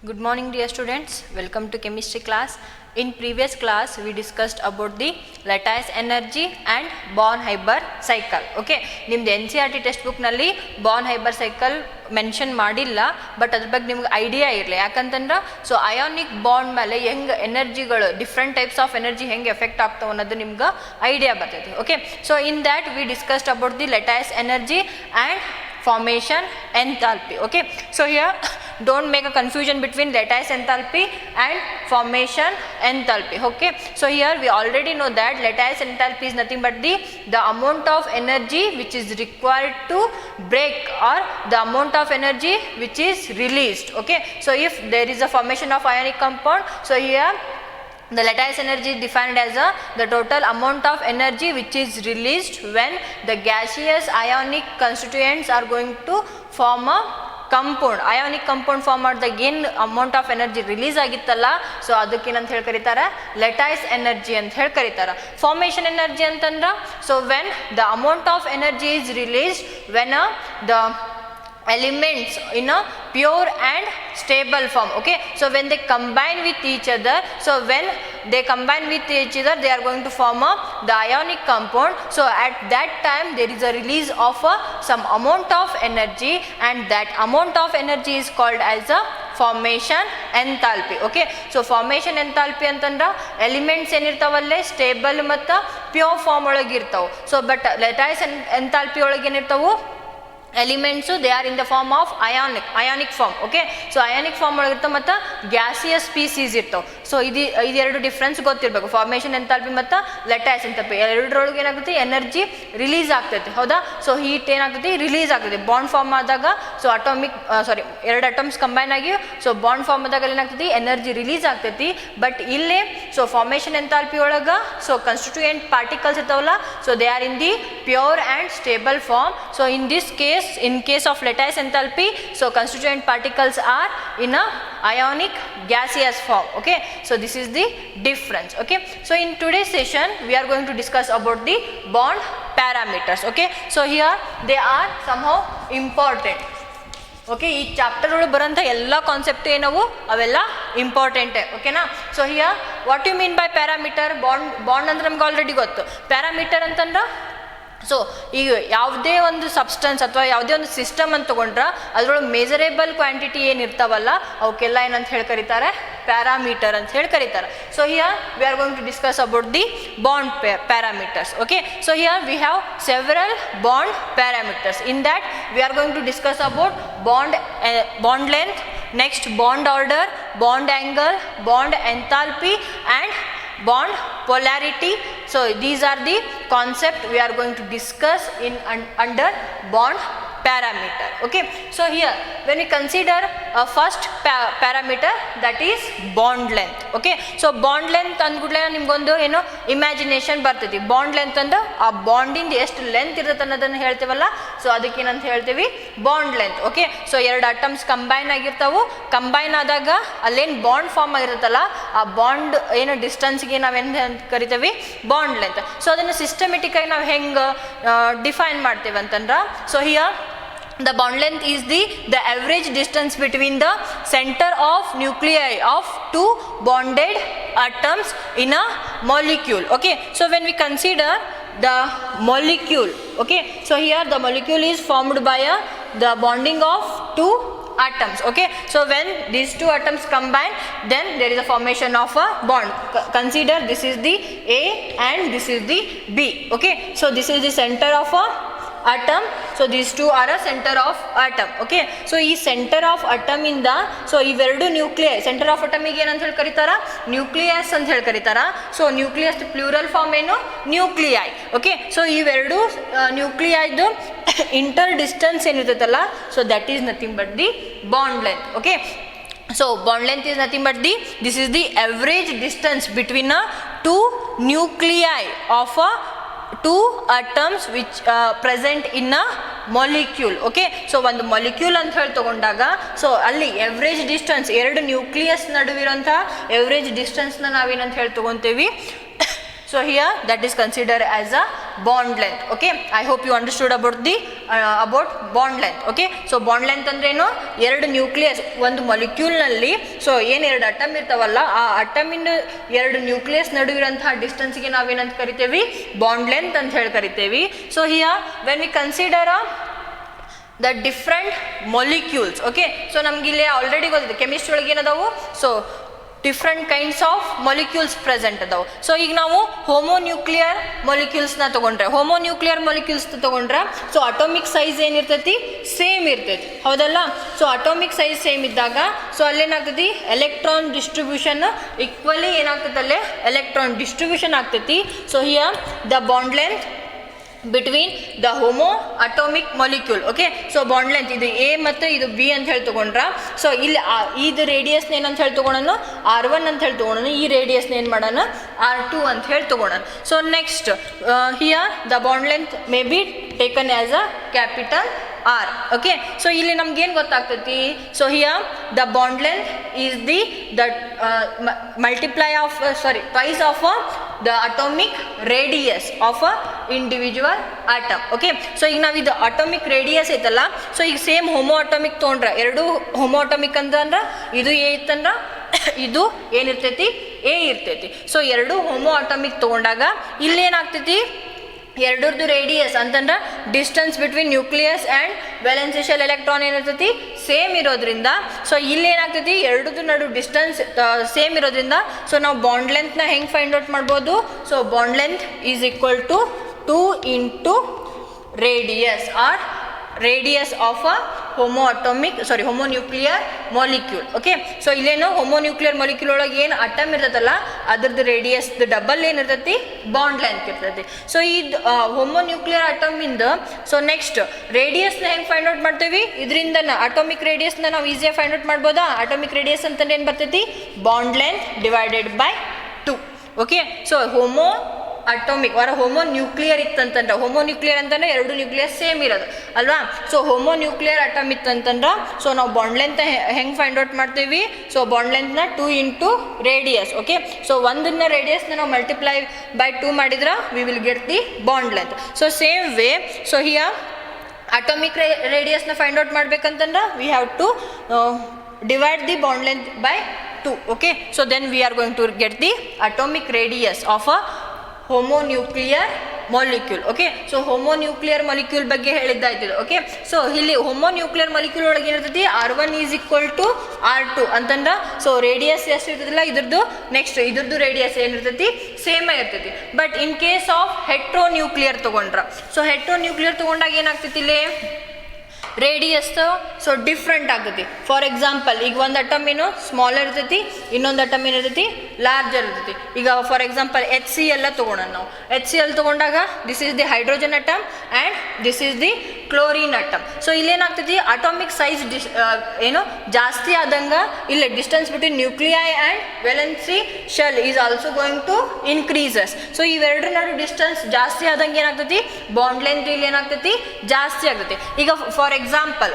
Good morning dear students, welcome to chemistry class. In previous class we discussed about the lattice energy and Born-Haber cycle. Okay, ನಿಮ್ದು NCERT text book ನಲ್ಲಿ Born-Haber cycle mention ಮಾಡಿಲ್ಲ, but ಅದ್ರ ಬಗ್ಗೆ ನಿಮ್ಗೆ idea ಇರಲಿ. ಯಾಕಂತಂದ್ರೆ so ionic bond ಮೇಲೆ ಹೆಂಗೆ ಎನರ್ಜಿಗಳು ಡಿಫ್ರೆಂಟ್ ಟೈಪ್ಸ್ ಆಫ್ ಎನರ್ಜಿ ಹೆಂಗೆ ಎಫೆಕ್ಟ್ ಆಗ್ತಾವೆ ಅನ್ನೋದು ನಿಮ್ಗೆ ಐಡಿಯಾ ಬರ್ತೈತಿ. Okay, so in that we discussed about the lattice energy and formation enthalpy. Okay, so here don't make a confusion between lattice enthalpy and formation enthalpy. Okay, so here we already know that lattice enthalpy is nothing but the amount of energy which is required to break or the amount of energy which is released. Okay, so if there is a formation of ionic compound, so here the lattice energy is defined as the total amount of energy which is released when the gaseous ionic constituents are going to form a compound. Ionic compound form ಮಾಡಿದಾಗ ಏನು amount of energy release ಆಗಿತ್ತಲ್ಲ, so ಅದಕ್ಕೇನಂತ ಹೇಳಿ ಕರೀತಾರೆ, lattice energy ಅಂತ ಹೇಳಿ ಕರೀತಾರೆ. Formation energy ಅಂತಂದ್ರೆ so when the amount of energy is released when the elements in a pure and stable form. Okay, so when they combine with each other, so when they combine with each other they are going to form the ionic compound. So at that time there is a release of some amount of energy, and that amount of energy is called as a formation enthalpy. Okay, so formation enthalpy ಅಂತಂದ್ರೆ elements ಏನಿರ್ತಾವಲ್ಲೇ stable ಮತ್ತು pure form ಒಳಗೆ ಇರ್ತಾವೆ. So but lattice enthalpy ಒಳಗೆ ಏನಿರ್ತಾವೆ elements, they are in the form of ionic form. Okay, so ionic form ಒಳಗಿರ್ತಾವೆ ಮತ್ತು gaseous species ಇರ್ತಾವೆ. So ಇದೆರಡು difference ಗೊತ್ತಿರಬೇಕು, ಫಾರ್ಮೇಷನ್ ಎಂಥಾಲ್ಪಿ ಮತ್ತು lattice ಎಂಥಾಲ್ಪಿ. ಎರಡರೊಳಗೆ ಏನಾಗ್ತೈತಿ, ಎನರ್ಜಿ ರಿಲೀಸ್ ಆಗ್ತೈತಿ, ಹೌದಾ? ಸೊ ಹೀಟ್ ಏನಾಗ್ತೈತಿ, ರಿಲೀಸ್ ಆಗ್ತೈತಿ. ಬಾಂಡ್ ಫಾರ್ಮ್ ಆದಾಗ ಸೊ ಎರಡು ಅಟಮ್ಸ್ ಕಂಬೈನ್ ಆಗಿ ಸೊ ಬಾಂಡ್ ಫಾರ್ಮ್ ಆದಾಗ ಏನಾಗ್ತೈತಿ, ಎನರ್ಜಿ ರಿಲೀಸ್ ಆಗ್ತೈತಿ. ಬಟ್ ಇಲ್ಲೇ ಸೊ ಫಾರ್ಮೇಷನ್ ಎಂಥಾಲ್ಪಿ ಒಳಗೆ ಸೊ ಕನ್ಸ್ಟಿಟ್ಯೂಯೆಂಟ್ ಪಾರ್ಟಿಕಲ್ಸ್ ಇರ್ತಾವಲ್ಲ, so they are in the pure and stable form. So in case of lattice enthalpy, so constituent particles are in a ionic gaseous form. Okay, so this is the difference. Okay, so in today's session we are going to discuss about the bond parameters. Okay, so here they are somehow important. Okay, ಈ chapter ಒಳಗೆ ಬರೋಂಥ ಎಲ್ಲ concept ಏನವು ಅವೆಲ್ಲ ಇಂಪಾರ್ಟೆಂಟೇ. ಓಕೆನಾ? So here what you mean by parameter? Bond ಅಂದ್ರೆ ನಮ್ಗೆ ಆಲ್ರೆಡಿ ಗೊತ್ತು. ಪ್ಯಾರಾಮೀಟರ್ ಅಂತಂದ್ರೆ ಸೊ ಈಗ ಯಾವುದೇ ಒಂದು ಸಬ್ಸ್ಟೆನ್ಸ್ ಅಥವಾ ಯಾವುದೇ ಒಂದು ಸಿಸ್ಟಮ್ ಅಂತ ತೊಗೊಂಡ್ರೆ ಅದರೊಳಗೆ ಮೆಜರೇಬಲ್ ಕ್ವಾಂಟಿಟಿ ಏನಿರ್ತಾವಲ್ಲ ಅವಕ್ಕೆಲ್ಲ ಏನಂತ ಹೇಳಿ ಕರೀತಾರೆ, ಪ್ಯಾರಾಮೀಟರ್ ಅಂತ ಹೇಳಿ ಕರೀತಾರೆ. So here we are going to discuss about the bond parameters. Okay, so here we have several bond parameters. In that we are going to discuss about bond length, next bond order, bond angle, bond enthalpy and bond polarity. So these are the concept we are going to discuss in under bond parameter. Okay, so here when we consider a first parameter, that is bond length. Okay, so bond length ಅಂದ್ಬಿಟ್ಲೆ ನಿಮ್ಗೊಂದು ಏನು imagination ಬರ್ತೈತಿ. Bond length ಅಂದ್ರೆ ಆ ಬಾಂಡಿಂದ ಎಷ್ಟು length ಇರುತ್ತೆ ಅನ್ನೋದನ್ನು ಹೇಳ್ತೀವಲ್ಲ, so ಅದಕ್ಕೇನಂತ ಹೇಳ್ತೀವಿ, ಬಾಂಡ್ ಲೆಂತ್. ಓಕೆ, ಸೊ ಎರಡು ಅಟಮ್ಸ್ ಕಂಬೈನ್ ಆಗಿರ್ತಾವು, ಕಂಬೈನ್ ಆದಾಗ ಅಲ್ಲೇನು ಬಾಂಡ್ ಫಾರ್ಮ್ ಆಗಿರುತ್ತಲ್ಲ ಆ ಬಾಂಡ್ ಏನು ಡಿಸ್ಟೆನ್ಸ್ಗೆ ನಾವೇನು ಕರಿತೀವಿ, ಬಾಂಡ್ ಲೆಂತ್. ಸೊ ಅದನ್ನು ಸಿಸ್ಟಮೆಟಿಕ್ ಆಗಿ ನಾವು ಹೆಂಗೆ ಡಿಫೈನ್ ಮಾಡ್ತೀವಿ ಅಂತಂದ್ರೆ, so here the bond length is the average distance between the center of nuclei of two bonded atoms in a molecule. Okay, so when we consider the molecule, okay, so here the molecule is formed by the bonding of two atoms. Okay, so when these two atoms combine, then there is a formation of a bond. Consider this is the A and this is the B. Okay, so this is the center of a atom, so these two are a center of atom. Okay, so ಈ centre of atom ಇಂದ so ಇವೆರಡು nuclei, centre of ಅಟಮಿಗೆ ಏನಂತ ಹೇಳಿ ಕರೀತಾರ, nucleus ಅಂತ ಹೇಳಿ ಕರೀತಾರ. ಸೊ ನ್ಯೂಕ್ಲಿಯಸ್ ಪ್ಲೂರಲ್ ಫಾರ್ಮ್ ಏನು, ನ್ಯೂಕ್ಲಿಯೈ. ಓಕೆ, ಸೊ ಇವೆರಡು ನ್ಯೂಕ್ಲಿಯೈದು ಇಂಟರ್ ಡಿಸ್ಟೆನ್ಸ್ ಏನಿರ್ತೈತಲ್ಲ, so that is nothing but the bond length. Okay, so bond length is nothing but this is the average distance between two nuclei of two atoms which present in a molecule. Okay, so ಒಂದು molecule ಅಂತ ಹೇಳಿ ತಗೊಂಡಾಗ so ಅಲ್ಲಿ average distance, ಎರಡು nucleus ನಡುವಿರೋಂಥ average ಡಿಸ್ಟೆನ್ಸ್ನ ನಾವೇನಂತ ಹೇಳಿ ತಗೊತೀವಿ. So here that is considered as a bond length. Okay, I hope you understood about the about bond length. Okay, so bond length ಅಂದ್ರೆ ಏನು, ಎರಡು ನ್ಯೂಕ್ಲಿಯಸ್ ಒಂದು ಮೊಲಿಕ್ಯೂಲ್ ನಲ್ಲಿ ಸೊ ಏನು ಎರಡು ಅಟಮ್ ಇರ್ತಾವಲ್ಲ ಆ ಅಟಮಿನ ಎರಡು ನ್ಯೂಕ್ಲಿಯಸ್ ನಡುವಿರುವಂತಹ ಡಿಸ್ಟೆನ್ಸ್ಗೆ ನಾವೇನಂತ ಕರಿತೇವಿ, ಬಾಂಡ್ ಲೆಂತ್ ಅಂತ ಹೇಳಿ ಕರಿತೇವಿ. So here when we consider the different molecules. Okay, so ನಮ್ಗೆ ಇಲ್ಲಿ ಆಲ್ರೆಡಿ ಗೊತ್ತಿದೆ ಕೆಮಿಸ್ಟ್ರಿ ಒಳಗೆ ಏನದಾವು, so different kinds of molecules present ಅದಾವೆ. ಸೊ ಈಗ ನಾವು ಹೋಮೋನ್ಯೂಕ್ಲಿಯರ್ ಮೊಲಿಕ್ಯೂಲ್ಸ್ನ ತೊಗೊಂಡ್ರೆ ಸೊ ಅಟೋಮಿಕ್ ಸೈಜ್ ಏನಿರ್ತೈತಿ, ಸೇಮ್ ಇರ್ತೈತಿ, ಹೌದಲ್ಲ. ಸೊ ಅಟೋಮಿಕ್ ಸೈಜ್ ಸೇಮ್ ಇದ್ದಾಗ ಸೊ ಅಲ್ಲೇನಾಗ್ತೈತಿ, ಎಲೆಕ್ಟ್ರಾನ್ ಡಿಸ್ಟ್ರಿಬ್ಯೂಷನ್ ಈಕ್ವಲಿ ಏನಾಗ್ತೈತಿ, ಅಲ್ಲೇ ಎಲೆಕ್ಟ್ರಾನ್ ಡಿಸ್ಟ್ರಿಬ್ಯೂಷನ್ ಆಗ್ತೈತಿ. So here the bond length between the homo atomic molecule. Okay, so bond length ಇದು ಎ ಮತ್ತು ಇದು ಬಿ ಅಂತ ಹೇಳಿ ತೊಗೊಂಡ್ರ. ಸೊ ಇಲ್ಲಿ ಇದು ರೇಡಿಯಸ್ನ ಏನಂತ ಹೇಳಿ ತೊಗೊಳೋಣ, R1 ಅಂತ ಹೇಳಿ ತೊಗೊಳೋಣ. ಈ ರೇಡಿಯಸ್ನ ಏನು ಮಾಡೋಣ, R2 ಅಂತ ಹೇಳಿ ತೊಗೊಳೋಣ. So next here the bond length may be taken as a capital R. Okay, so ಇಲ್ಲಿ ನಮ್ಗೆ ಏನು ಗೊತ್ತಾಗ್ತೈತಿ, so here the bond length is the multiply of twice of the atomic radius of a individual atom. Okay, so ಈಗ ನಾವು ಇದು atomic radius ಐತಲ್ಲ, so ಈಗ same homo atomic ತೊಗೊಂಡ್ರೆ ಎರಡು ಹೋಮೋ ಅಟೋಮಿಕ್ ಅಂತಂದ್ರೆ ಇದು ಎ ಇತ್ತಂದ್ರೆ ಇದು ಏನಿರ್ತೈತಿ, ಎ ಇರ್ತೈತಿ. ಸೊ ಎರಡು ಹೋಮೋ ಅಟೋಮಿಕ್ ತೊಗೊಂಡಾಗ ಇಲ್ಲಿ ಏನಾಗ್ತೈತಿ, ಎರಡರದ್ದು ರೇಡಿಯಸ್ ಅಂತಂದ್ರೆ distance between nucleus and valency shell electron ಏನಿರ್ತೈತಿ ಸೇಮ್ ಇರೋದ್ರಿಂದ ಸೊ ಇಲ್ಲಿ ಏನಾಗ್ತೈತಿ, ಎರಡದ್ದು ನಡು ಡಿಸ್ಟೆನ್ಸ್ ಸೇಮ್ ಇರೋದ್ರಿಂದ ಸೊ ನಾವು ಬಾಂಡ್ ಲೆಂತ್ನ ಹೆಂಗೆ ಫೈಂಡ್ ಔಟ್ ಮಾಡ್ಬೋದು, so bond length is equal to 2 into radius R radius of a homonuclear molecule. Okay, so ಇಲ್ಲೇನು ಹೋಮೋನ್ಯೂಕ್ಲಿಯರ್ ಮೊಲಿಕ್ಯೂಲ್ ಒಳಗೆ ಏನು ಅಟಮ್ ಇರ್ತೈತಲ್ಲ ಅದ್ರದ್ದು ರೇಡಿಯಸ್ ಡಬಲ್ ಏನಿರ್ತೈತಿ, ಬಾಂಡ್ ಲೆಂತ್ ಇರ್ತೈತಿ. ಸೊ ಈ ಹೋಮೋನ್ಯೂಕ್ಲಿಯರ್ ಅಟಮಿಂದ ಸೊ ನೆಕ್ಸ್ಟ್ ರೇಡಿಯಸ್ನ ಹೆಂಗೆ ಫೈಂಡ್ ಔಟ್ ಮಾಡ್ತೀವಿ, ಇದರಿಂದ ಅಟೋಮಿಕ್ ರೇಡಿಯಸ್ನ ನಾವು ಈಸಿಯಾಗಿ ಫೈಂಡ್ ಔಟ್ ಮಾಡ್ಬೋದಾ. ಅಟೋಮಿಕ್ ರೇಡಿಯಸ್ ಅಂತಂದ್ರೆ ಏನು ಬರ್ತೈತಿ, bond length divided by 2. Okay, so atomic homonuclear ಇತ್ತಂತಂದ್ರೆ ಹೋಮೋನ್ಯೂಕ್ಲಿಯರ್ ಅಂತಂದ್ರೆ ಎರಡು ನ್ಯೂಕ್ಲಿಯಸ್ ಸೇಮ್ ಇರೋದು ಅಲ್ವಾ. ಸೊ ಹೋಮೋನ್ಯೂಕ್ಲಿಯರ್ ಅಟಮ್ ಇತ್ತಂತಂದ್ರೆ ಸೊ ನಾವು ಬಾಂಡ್ ಲೆಂತ್ ಹೆಂಗೆ ಫೈಂಡ್ ಔಟ್ ಮಾಡ್ತೀವಿ, ಸೊ ಬಾಂಡ್ ಲೆಂತ್ನ 2 into ರೇಡಿಯಸ್. ಓಕೆ, ಸೊ ಒಂದನ್ನ ರೇಡಿಯಸ್ನ ನಾವು ಮಲ್ಟಿಪ್ಲೈ ಬೈ 2 ಮಾಡಿದ್ರೆ we will get the bond length. So same way so here atomic ರೇಡಿಯಸ್ನ ಫೈಂಡ್ ಔಟ್ ಮಾಡ್ಬೇಕಂತಂದ್ರೆ we have to divide the bond length by 2. Okay, so then we are going to get the atomic radius of a homonuclear molecule. Okay, so homonuclear molecule ಬಗ್ಗೆ ಹೇಳಿದ್ದಾಯ್ತು. Okay, so ಇಲ್ಲಿ ಹೋಮೋನ್ಯೂಕ್ಲಿಯರ್ molecule ಒಳಗೆ ಏನಿರ್ತೈತಿ, R1 is equal to R2 ಅಂತಂದ್ರೆ so radius ಎಷ್ಟು ಇರ್ತದಿಲ್ಲ ಇದ್ರದ್ದು, next ಇದ್ರದ್ದು radius ಏನಿರ್ತೈತಿ ಸೇಮೇ ಇರ್ತೈತಿ. But in case of ಹೆಟ್ರೋನ್ಯೂಕ್ಲಿಯರ್ ತೊಗೊಂಡ್ರ ಸೊ ಹೆಟ್ರೋನ್ಯೂಕ್ಲಿಯರ್ ತೊಗೊಂಡಾಗ ಏನಾಗ್ತೈತಿ, ಇಲ್ಲಿ ರೇಡಿಯಸ್ ಸೊ ಡಿಫ್ರೆಂಟ್ ಆಗ್ತೈತಿ. ಫಾರ್ ಎಕ್ಸಾಂಪಲ್ ಈಗ ಒಂದು ಅಟಮ್ ಏನು ಸ್ಮಾಲರ್ ಇರ್ತೈತಿ, ಇನ್ನೊಂದು ಅಟಮ್ ಏನಿರ್ತೈತಿ ಲಾರ್ಜರ್ ಇರ್ತೈತಿ. ಈಗ ಫಾರ್ ಎಕ್ಸಾಂಪಲ್ HCl ತೊಗೊಳೋಣ. ನಾವು HCl ತೊಗೊಂಡಾಗ this is the hydrogen atom and this is the chlorine atom. So ಇಲ್ಲೇನಾಗ್ತೈತಿ, ಅಟಾಮಿಕ್ ಸೈಜ್ ಏನು ಜಾಸ್ತಿ ಆದಂಗೆ ಇಲ್ಲ distance between nuclei and valency shell is also going to increases. So ಇವೆರಡರ ನಡು ಡಿಸ್ಟೆನ್ಸ್ ಜಾಸ್ತಿ ಆದಂಗೆ ಏನಾಗ್ತೈತಿ, ಬಾಂಡ್ ಲೆಂತ್ ಇಲ್ಲಿ ಏನಾಗ್ತೈತಿ ಜಾಸ್ತಿ ಆಗ್ತೈತಿ. ಈಗ for example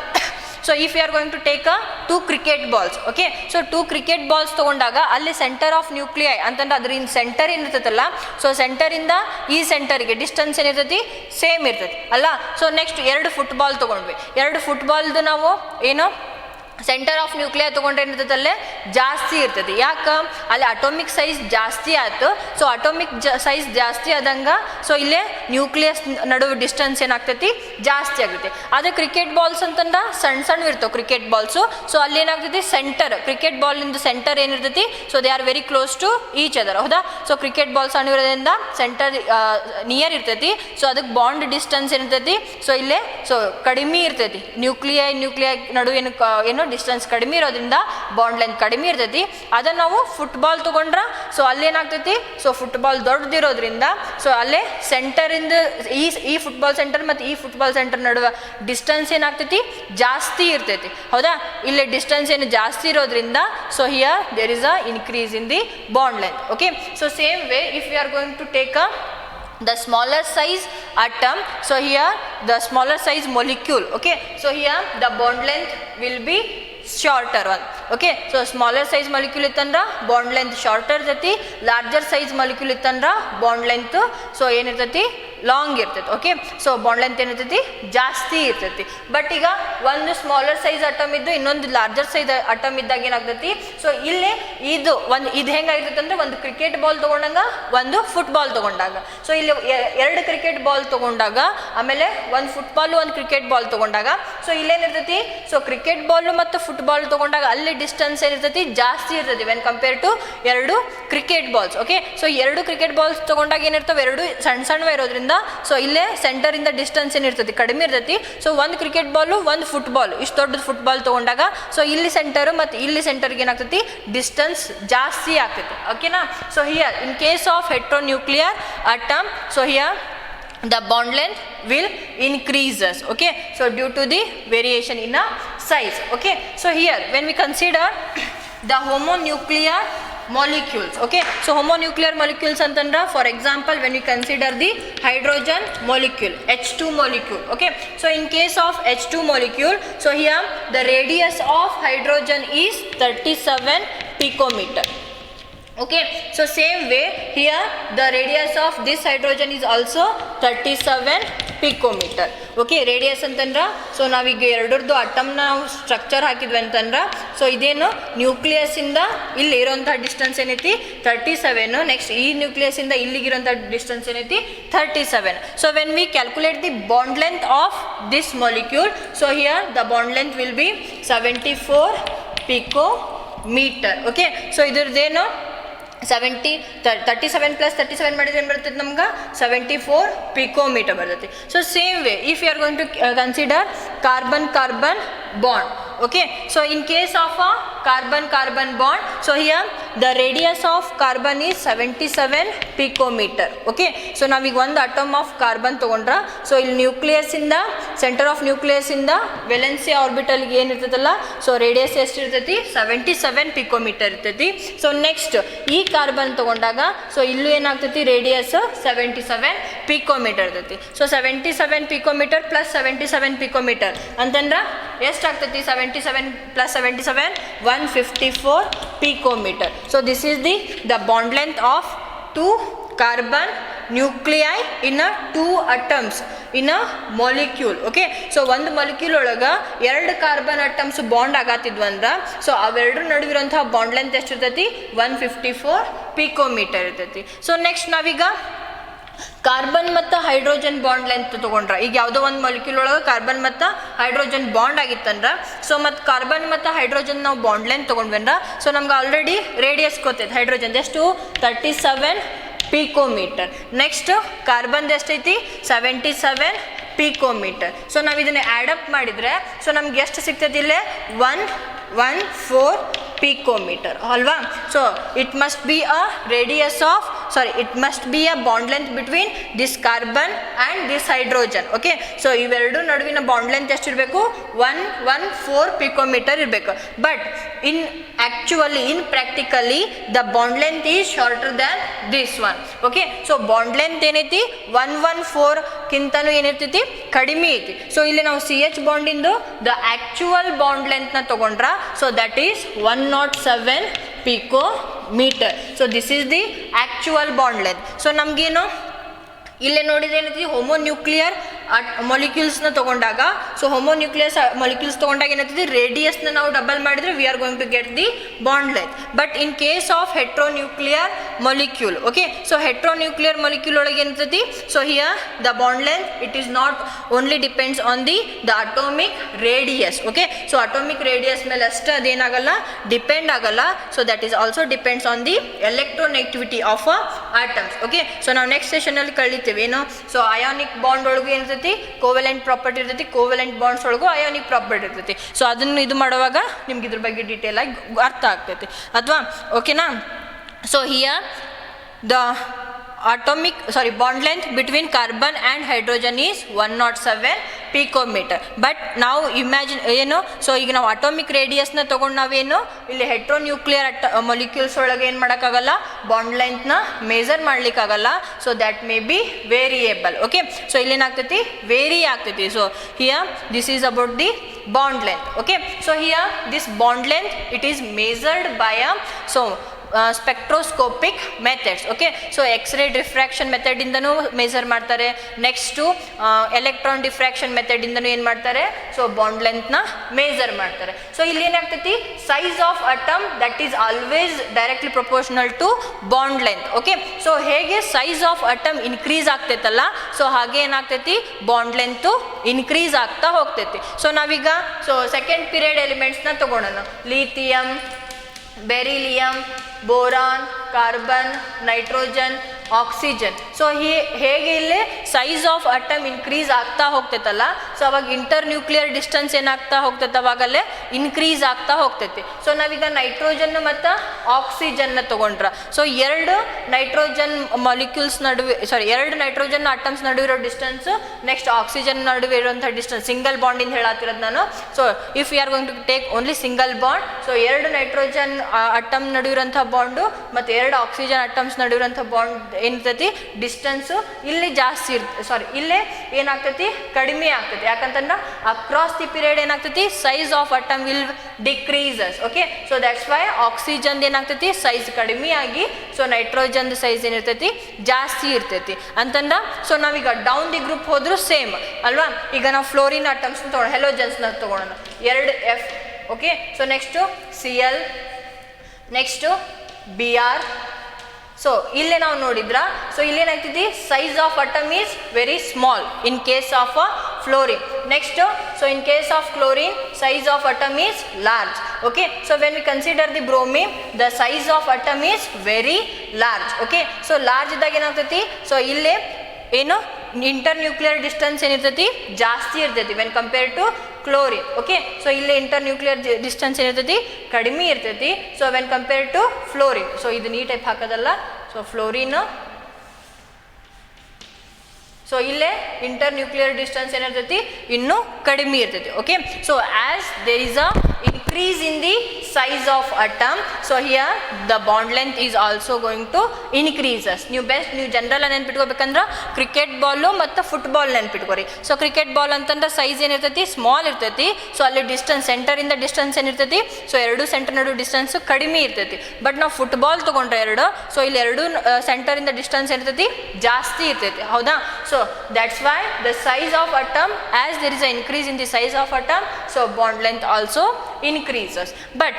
so if you are going to take 2 cricket balls. Okay, so 2 cricket balls ತೊಗೊಂಡಾಗ ಅಲ್ಲಿ ಸೆಂಟರ್ ಆಫ್ ನ್ಯೂಕ್ಲಿಯೈ ಅಂತಂದ್ರೆ ಅದರಿಂದ ಸೆಂಟರ್ ಏನಿರ್ತೈತಲ್ಲ ಸೊ ಸೆಂಟರಿಂದ ಈ ಸೆಂಟರ್ಗೆ ಡಿಸ್ಟೆನ್ಸ್ ಏನಿರ್ತೈತಿ ಸೇಮ್ ಇರ್ತೈತಿ ಅಲ್ಲ. ಸೊ ನೆಕ್ಸ್ಟ್ 2 ಫುಟ್ಬಾಲ್ ತೊಗೊಂಡ್ವಿ. 2 ಫುಟ್ಬಾಲ್ದು ನಾವು ಏನು ಸೆಂಟರ್ ಆಫ್ ನ್ಯೂಕ್ಲಿಯರ್ ತೊಗೊಂಡ್ರೆ ಏನಿರ್ತೈತೆ ಅಲ್ಲೇ ಜಾಸ್ತಿ ಇರ್ತೈತಿ. ಯಾಕೆ, ಅಲ್ಲಿ ಅಟೋಮಿಕ್ ಸೈಜ್ ಜಾಸ್ತಿ ಆಯ್ತು. ಸೊ ಅಟೋಮಿಕ್ ಸೈಜ್ ಜಾಸ್ತಿ ಆದಂಗೆ ಸೊ ಇಲ್ಲೇ ನ್ಯೂಕ್ಲಿಯಸ್ ನಡುವೆ ಡಿಸ್ಟೆನ್ಸ್ ಏನಾಗ್ತೈತಿ ಜಾಸ್ತಿ ಆಗ್ತೈತಿ. ಅದೇ ಕ್ರಿಕೆಟ್ ಬಾಲ್ಸ್ ಅಂತಂದ್ರೆ ಸಣ್ಣ ಇರ್ತಾವೆ ಕ್ರಿಕೆಟ್ ಬಾಲ್ಸು. ಸೊ ಅಲ್ಲಿ ಏನಾಗ್ತೈತಿ ಸೆಂಟರ್ ಕ್ರಿಕೆಟ್ ಬಾಲಿಂದು ಸೆಂಟರ್ ಏನಿರ್ತೈತಿ so they are very close to each other. ಹೌದಾ, ಸೊ ಕ್ರಿಕೆಟ್ ಬಾಲ್ ಸಣ್ಣ ಇರೋದ್ರಿಂದ ಸೆಂಟರ್ ನಿಯರ್ ಇರ್ತೈತಿ. ಸೊ ಅದಕ್ಕೆ ಬಾಂಡ್ ಡಿಸ್ಟೆನ್ಸ್ ಏನಿರ್ತೈತಿ ಸೊ ಇಲ್ಲೇ ಸೊ ಕಡಿಮೆ ಇರ್ತೈತಿ. ನ್ಯೂಕ್ಲಿಯೈ ನಡುವೆ ಏನು ಡಿಸ್ಟೆನ್ಸ್ ಕಡಿಮೆ ಇರೋದ್ರಿಂದ ಬಾಂಡ್ ಲೆಂತ್ ಕಡಿಮೆ ಇರ್ತೈತಿ. ಅದನ್ನು ನಾವು ಫುಟ್ಬಾಲ್ ತೊಗೊಂಡ್ರೆ ಸೊ ಅಲ್ಲೇನಾಗ್ತೈತಿ ಸೊ ಫುಟ್ಬಾಲ್ ದೊಡ್ಡದಿರೋದ್ರಿಂದ ಸೊ ಅಲ್ಲೇ ಸೆಂಟರಿಂದ ಈ ಫುಟ್ಬಾಲ್ ಸೆಂಟರ್ ಮತ್ತು ಈ ಫುಟ್ಬಾಲ್ ಸೆಂಟರ್ ನಡುವೆ ಡಿಸ್ಟೆನ್ಸ್ ಏನಾಗ್ತೈತಿ ಜಾಸ್ತಿ ಇರ್ತೈತಿ. ಹೌದಾ, ಇಲ್ಲೇ ಡಿಸ್ಟೆನ್ಸ್ ಏನು ಜಾಸ್ತಿ ಇರೋದ್ರಿಂದ so here there is a increase in the bond length. Okay, so same way if you are going to take the smaller size atom, so here the smaller size molecule. Okay, so here the bond length will be shorter one. Okay, so smaller size molecule ittandra bond length shorter irtati, larger size molecule ittandra bond length so ಏನು ಇರ್ತೈತಿ long ಇರ್ತೈತಿ. Okay, so bond length ಏನಿರ್ತೈತಿ ಜಾಸ್ತಿ ಇರ್ತೈತಿ. But ಈಗ ಒಂದು smaller size atom ಇದ್ದು ಇನ್ನೊಂದು larger size atom ಇದ್ದಾಗ ಏನಾಗ್ತೈತಿ, ಸೊ ಇಲ್ಲಿ ಇದು ಹೆಂಗಾಗಿರ್ತೈತಿ ಅಂದ್ರೆ ಒಂದು ಕ್ರಿಕೆಟ್ ಬಾಲ್ ತಗೊಂಡಾಗ ಒಂದು ಫುಟ್ಬಾಲ್ ತಗೊಂಡಾಗ, ಸೊ ಇಲ್ಲಿ ಎರಡು ಕ್ರಿಕೆಟ್ ಬಾಲ್ ತಗೊಂಡಾಗ ಆಮೇಲೆ ಒಂದು ಫುಟ್ಬಾಲ್ ಒಂದು ಕ್ರಿಕೆಟ್ ಬಾಲ್ ತಗೊಂಡಾಗ, ಸೊ ಇಲ್ಲೇನಿರ್ತೈತಿ, ಸೊ ಕ್ರಿಕೆಟ್ ಬಾಲ್ ಮತ್ತು ಫುಟ್ಬಾಲ್ ತಗೊಂಡಾಗ ಅಲ್ಲಿ ಡಿಸ್ಟೆನ್ಸ್ ಏನಿರ್ತೈತಿ ಜಾಸ್ತಿ ಇರ್ತೈತಿ ವೆನ್ ಕಂಪೇರ್ ಟು ಎರಡು ಕ್ರಿಕೆಟ್ ಬಾಲ್ಸ್. ಓಕೆ, ಸೊ ಎರಡು ಕ್ರಿಕೆಟ್ ಬಾಲ್ಸ್ ತಗೊಂಡಾಗ ಏನಿರ್ತಾವೆ, ಎರಡು ಸಣ್ಣವೇ ಇರೋದ್ರಿಂದ ಸೊ ಇಲ್ಲೇ ಸೆಂಟರಿಂದ ಡಿಸ್ಟೆನ್ಸ್ ಏನಿರ್ತೈತಿ ಕಡಿಮೆ ಇರ್ತೈತಿ. ಸೊ ಒಂದು ಕ್ರಿಕೆಟ್ ಬಾಲು ಒಂದು ಫುಟ್ಬಾಲ್, ಇಷ್ಟು ದೊಡ್ಡ ಫುಟ್ಬಾಲ್ ತಗೊಂಡಾಗ ಸೊ ಇಲ್ಲಿ ಸೆಂಟರ್ ಮತ್ತು ಇಲ್ಲಿ ಸೆಂಟರ್ಗೆ ಏನಾಗ್ತೈತಿ ಡಿಸ್ಟೆನ್ಸ್ ಜಾಸ್ತಿ ಆಗ್ತೈತಿ. ಓಕೆನಾ, so here in case of heteronuclear atom, so here the bond length will increases. Okay, so due to the variation in a size. Okay, so here when we consider the homonuclear molecules, okay, so homonuclear molecules antandra, for example when we consider the hydrogen molecule, H2 molecule. Okay, so in case of H2 molecule, so here the radius of hydrogen is 37 picometer. Okay, so same way here the radius of this hydrogen is also 37 picometer. Okay, radius ಅಂತಂದ್ರ so ನಾವೀಗ ಎರಡರದ್ದು ಅಟಮ್ನ structure ಹಾಕಿದ್ವಿ ಅಂತಂದ್ರ so ಇದೇನು nucleus ಇಂದ ಇಲ್ಲಿ ಇರೋಂಥ distance ಏನೈತಿ 37. Next ಈ ನ್ಯೂಕ್ಲಿಯಸ್ ಇಂದ ಇಲ್ಲಿಗಿರೋಂಥ ಡಿಸ್ಟೆನ್ಸ್ ಏನೈತಿ 37. So when we calculate the bond length of this molecule, so here the bond length will be 74 picometer. Okay, so ಇದ್ರದ್ದೇನು 37 ಪ್ಲಸ್ 37 ಮಾಡಿದ್ರೆ ಏನು ಬರ್ತೈತೆ ನಮ್ಗೆ 74 picometer ಬರ್ತೈತಿ. So same way if you are going to consider carbon bond. Okay, so in case of a carbon bond, so here the radius of carbon is 77 picometer. Okay, so ನಾವೀಗ ಒಂದು atom of carbon ತೊಗೊಂಡ್ರ, so ಇಲ್ಲಿ nucleus ಇಂದ centre of nucleus ಇಂದ valency ಆರ್ಬಿಟಲ್ಗೆ ಏನಿರ್ತೈತಲ್ಲ, so radius ಎಷ್ಟು ಇರ್ತೈತಿ 77 picometer ಇರ್ತೈತಿ. So next ಈ ಕಾರ್ಬನ್ ತೊಗೊಂಡಾಗ ಸೊ ಇಲ್ಲೂ ಏನಾಗ್ತೈತಿ ರೇಡಿಯಸ್ 77 picometer ಇರ್ತೈತಿ. ಸೊ 77 picometer ಪ್ಲಸ್ 77 picometer ಅಂತಂದ್ರೆ ಎಷ್ಟಾಗ್ತೈತಿ, 77 plus 77 154 picometer. So this is the bond length of two carbon nuclei in a two atoms in a molecule. Okay, so ಒಂದು molecule ಒಳಗ ಎರಡು carbon atoms bond ಆಗತ್ತಿದ್ವು ಅಂದ್ರ so ಅವೆರಡರ ನಡುವಿರುವಂತಹ bond length ಎಷ್ಟು ಇರ್ತೈತಿ 154 picometer ಇರ್ತೈತಿ. So next ನಾವೀಗ carbon ಮತ್ತು hydrogen bond length ತೊಗೊಂಡ್ರ, ಈಗ ಯಾವುದೋ ಒಂದು ಮಾಲಿಕ್ಯೂಲ್ ಒಳಗೆ ಕಾರ್ಬನ್ ಮತ್ತು ಹೈಡ್ರೋಜನ್ ಬಾಂಡ್ ಆಗಿತ್ತಂದ್ರೆ ಸೊ ಮತ್ತು ಕಾರ್ಬನ್ ಮತ್ತು ಹೈಡ್ರೋಜನ್ ನಾವು ಬಾಂಡ್ ಲೆಂತ್ ತೊಗೊಂಡ್ವಂದ್ರ ಸೊ ನಮ್ಗೆ ಆಲ್ರೆಡಿ ರೇಡಿಯಸ್ ಗೊತ್ತೈತೆ ಹೈಡ್ರೋಜನ್ ಎಷ್ಟು 37 picometer. ನೆಕ್ಸ್ಟ್ ಕಾರ್ಬನ್ ಎಷ್ಟೈತಿ 77 picometer. ಸೊ ನಾವು ಇದನ್ನು ಆ್ಯಡಪ್ ಮಾಡಿದರೆ ಸೊ ನಮ್ಗೆ ಎಷ್ಟು ಸಿಗ್ತೈತಿ ಇಲ್ಲೇ 114 picometer ಅಲ್ವಾ. So it must be a radius of it must be a bond length between this carbon and this hydrogen. Okay, so ಇವೆರಡು ನಡುವಿನ ಬಾಂಡ್ ಲೆಂತ್ ಎಷ್ಟು ಇರಬೇಕು 114 picometer ಇರಬೇಕು. But in practically the bond length is shorter than this one. Okay, so bond length ಏನೈತಿ 114 ಕಿಂತನೂ ಏನಿರ್ತೈತಿ ಕಡಿಮೆ ಐತಿ. So ಇಲ್ಲಿ ನಾವು CH ಬಾಂಡ್ ಇಂದು the actual bond length ನ ತಗೊಂಡ್ರ so that is 107 picometer. So this is the actual bond length. So ನಮಗೇನು ಇಲ್ಲೇ ನೋಡಿದ್ರೆ ಏನೈತಿ ಹೋಮೋನ್ಯೂಕ್ಲಿಯರ್ ಮೊಲಿಕ್ಯೂಲ್ಸ್ನ ತೊಗೊಂಡಾಗ ಸೊ ಹೋಮೋನ್ಯೂಕ್ಲಿಯಸ್ ಮೊಲಿಕ್ಯೂಲ್ಸ್ ತೊಗೊಂಡಾಗ ಏನೈತಿ ರೇಡಿಯಸ್ನ ನಾವು ಡಬಲ್ ಮಾಡಿದ್ರೆ we are going to get the bond length. But in case of heteronuclear molecule, okay, so heteronuclear molecule ಒಳಗೆ ಏನೈತಿ so here the bond length it is not only depends on the atomic radius. Okay, so atomic radius ಮೇಲೆ ಅಷ್ಟೇ ಅದೇನಾಗಲ್ಲ depend ಆಗಲ್ಲ. So that is also depends on the electronegativity of atoms. Okay, so ನಾವು next ಸೆಷನಲ್ಲಿ ಕಳಿತೀವಿ ಏನು so ionic bond ಒಳಗೂ ಏನಿರ್ತೈತಿ ಕೋವೆಲೆಂಟ್ ಪ್ರಾಪರ್ಟಿ ಇರ್ತೈತಿ, ಕೋವೆಲೆಂಟ್ ಬಾಂಡ್ಸ್ ಒಳಗೂ ಅಯಾನಿಕ್ ಪ್ರಾಪರ್ಟಿ ಇರ್ತೈತಿ. ಸೊ ಅದನ್ನು ಇದು ಮಾಡುವಾಗ ನಿಮ್ಗೆ ಇದ್ರ ಬಗ್ಗೆ ಡೀಟೇಲ್ ಆಗಿ ಅರ್ಥ ಆಗ್ತೈತಿ ಅಥವಾ ಓಕೆನಾ. So here the bond length between carbon and hydrogen is 107 picometer. But now imagine ಏನು ಸೊ ಈಗ ನಾವು ಅಟೋಮಿಕ್ ರೇಡಿಯಸ್ನ ತೊಗೊಂಡು ನಾವೇನು ಇಲ್ಲಿ ಹೆಟ್ರೋನ್ಯೂಕ್ಲಿಯರ್ ಮೊಲಿಕ್ಯೂಲ್ಸ್ ಒಳಗೆ ಏನು ಮಾಡೋಕ್ಕಾಗಲ್ಲ ಬಾಂಡ್ ಲೆಂತ್ನ ಮೇಜರ್ ಮಾಡ್ಲಿಕ್ಕಾಗಲ್ಲ. So that may be variable. Okay, so ಇಲ್ಲೇನಾಗ್ತೈತಿ ವೇರಿ ಆಗ್ತೈತಿ. So here this is about the bond length. Okay, so here this bond length it is measured by a spectroscopic methods. Okay, so X ray diffraction ಮೆಥಡಿಂದನೂ measure ಮಾಡ್ತಾರೆ. Next electron diffraction ಮೆಥಡಿಂದನೂ ಏನು ಮಾಡ್ತಾರೆ, so bond ಲೆಂತ್ನ measure ಮಾಡ್ತಾರೆ. So ಇಲ್ಲಿ ಏನಾಗ್ತೈತಿ, size of atom that is always directly proportional to bond length. Okay, so ಹೇಗೆ ಸೈಜ್ ಆಫ್ ಅಟಮ್ ಇನ್ಕ್ರೀಸ್ ಆಗ್ತೈತಲ್ಲ, ಸೊ ಹಾಗೆ ಏನಾಗ್ತೈತಿ, ಬಾಂಡ್ ಲೆಂತು ಇನ್ಕ್ರೀಸ್ ಆಗ್ತಾ ಹೋಗ್ತೈತಿ. ಸೊ ನಾವೀಗ ಸೊ ಸೆಕೆಂಡ್ ಪೀರಿಯಡ್ ಎಲಿಮೆಂಟ್ಸ್ನ ತಗೊಳ್ಳೋಣ. Lithium, beryllium, boron, carbon, nitrogen, oxygen. So ಹೇಗೆ ಇಲ್ಲಿ ಸೈಜ್ ಆಫ್ ಅಟಮ್ ಇನ್ಕ್ರೀಸ್ ಆಗ್ತಾ ಹೋಗ್ತೈತಲ್ಲ, ಸೊ ಅವಾಗ ಇಂಟರ್ ನ್ಯೂಕ್ಲಿಯರ್ ಡಿಸ್ಟೆನ್ಸ್ ಏನಾಗ್ತಾ ಹೋಗ್ತೈತೆ, ಅವಾಗಲ್ಲೇ ಇನ್ಕ್ರೀಸ್ ಆಗ್ತಾ ಹೋಗ್ತೈತಿ. ಸೊ ನಾವೀಗ ನೈಟ್ರೋಜನ್ ಮತ್ತು ಆಕ್ಸಿಜನ್ನ ತಗೊಂಡ್ರ, ಸೊ ಎರಡು ನೈಟ್ರೋಜನ್ ಮಾಲಿಕ್ಯೂಲ್ಸ್ ನಡುವೆ, ಸಾರಿ ಎರಡು ನೈಟ್ರೋಜನ್ ಅಟಮ್ಸ್ ನಡುವೆ ಇರೋ ಡಿಸ್ಟೆನ್ಸ್, ನೆಕ್ಸ್ಟ್ ಆಕ್ಸಿಜನ್ ನಡುವೆ ಇರುವಂಥ ಡಿಸ್ಟೆನ್ಸ್, ಸಿಂಗಲ್ ಬಾಂಡ್ ಇಂದ ಹೇಳತ್ತಿರೋದು ನಾನು. So if you are going to take only single bond, so ಎರಡು ನೈಟ್ರೋಜನ್ ಅಟಮ್ ನಡುವಿರೋಂಥ ಬಾಂಡು ಮತ್ತು ಎರಡು ಆಕ್ಸಿಜನ್ ಅಟಮ್ಸ್ ನಡುವಿರೋಂಥ ಬಾಂಡ್ ಏನಿರ್ತೈತಿ ಡಿಸ್ಟೆನ್ಸು ಇಲ್ಲಿ ಜಾಸ್ತಿ ಸಾರಿ ಇಲ್ಲೇ ಏನಾಗ್ತೈತಿ, ಕಡಿಮೆ ಆಗ್ತೈತಿ. ಯಾಕಂತಂದ್ರೆ ಅಕ್ರಾಸ್ ದಿ ಪೀರಿಯಡ್ ಏನಾಗ್ತೈತಿ, size of atom will decreases. Okay, so that's why oxygen ಏನಾಗ್ತೈತಿ, ಸೈಜ್ ಕಡಿಮೆ ಆಗಿ ಸೊ ನೈಟ್ರೋಜನ್ ಸೈಜ್ ಏನಿರ್ತೈತಿ ಜಾಸ್ತಿ ಇರ್ತೈತಿ ಅಂತಂದ. ಸೊ ನಾವೀಗ ಡೌನ್ ದಿ ಗ್ರೂಪ್ ಹೋದ್ರು ಸೇಮ್ ಅಲ್ವಾ. ಈಗ ನಾವು ಫ್ಲೋರಿನ್ ಅಟಮ್ಸ್ ತೊಗೊಳ್ಳೋಣ, ಹೆಲೋಜನ್ಸ್ನ ತೊಗೊಳ್ಳೋಣ, ಎರಡು F. Okay, so next Cl, next Br. So ಇಲ್ಲೇ ನಾವು ನೋಡಿದ್ರ, ಸೊ ಇಲ್ಲೇನಾಗ್ತೈತಿ, size of atom is very small in case of fluorine. Next, so in case of chlorine size of atom is large. Okay, so when we consider the bromine the size of atom is very large. Okay, so large ಇದ್ದಾಗ ಏನಾಗ್ತೈತಿ, so ಇಲ್ಲೇ ಏನು inter nuclear distance ಏನಿರ್ತೈತಿ ಜಾಸ್ತಿ ಇರ್ತೈತಿ when compare to chlorine. Okay, so ಇಲ್ಲಿ internuclear distance ಏನಿರ್ತೈತಿ ಕಡಿಮೆ ಇರ್ತೈತಿ. So when compare to fluorine, so ಇದು ನೀ ಟೈಪ್ ಹಾಕೋದಲ್ಲ, ಸೊ ಫ್ಲೋರಿನ್, ಸೊ ಇಲ್ಲೇ ಇಂಟರ್ ನ್ಯೂಕ್ಲಿಯರ್ ಡಿಸ್ಟೆನ್ಸ್ ಏನಿರ್ತೈತಿ ಇನ್ನೂ ಕಡಿಮೆ ಇರ್ತೈತಿ. Okay, so as there is a increase in the size of atom, so here the bond length is also going to increases. ನೀವು general ನೆನ್ಪಿಟ್ಕೋಬೇಕಂದ್ರೆ cricket Balu ಮತ್ತು football ನೆನ್ಪಿಟ್ಕೋರಿ. So cricket ball ಅಂತಂದ್ರೆ size ಏನಿರ್ತೈತಿ small ಇರ್ತೈತಿ. So ಅಲ್ಲಿ distance ಸೆಂಟರಿಂದ distance ಏನಿರ್ತೈತಿ, so ಎರಡು centre ನಡು distance ಕಡಿಮೆ ಇರ್ತೈತಿ. ಬಟ್ ನಾವು ಫುಟ್ಬಾಲ್ ತೊಗೊಂಡ್ರೆ ಎರಡು, ಸೊ ಇಲ್ಲಿ ಎರಡು ಸೆಂಟರಿಂದ ಡಿಸ್ಟೆನ್ಸ್ ಏನಿರ್ತೈತಿ ಜಾಸ್ತಿ ಇರ್ತೈತಿ. ಹೌದಾ? So that's why the size of atom, as there is an increase in the size of atom, so bond length also increases. But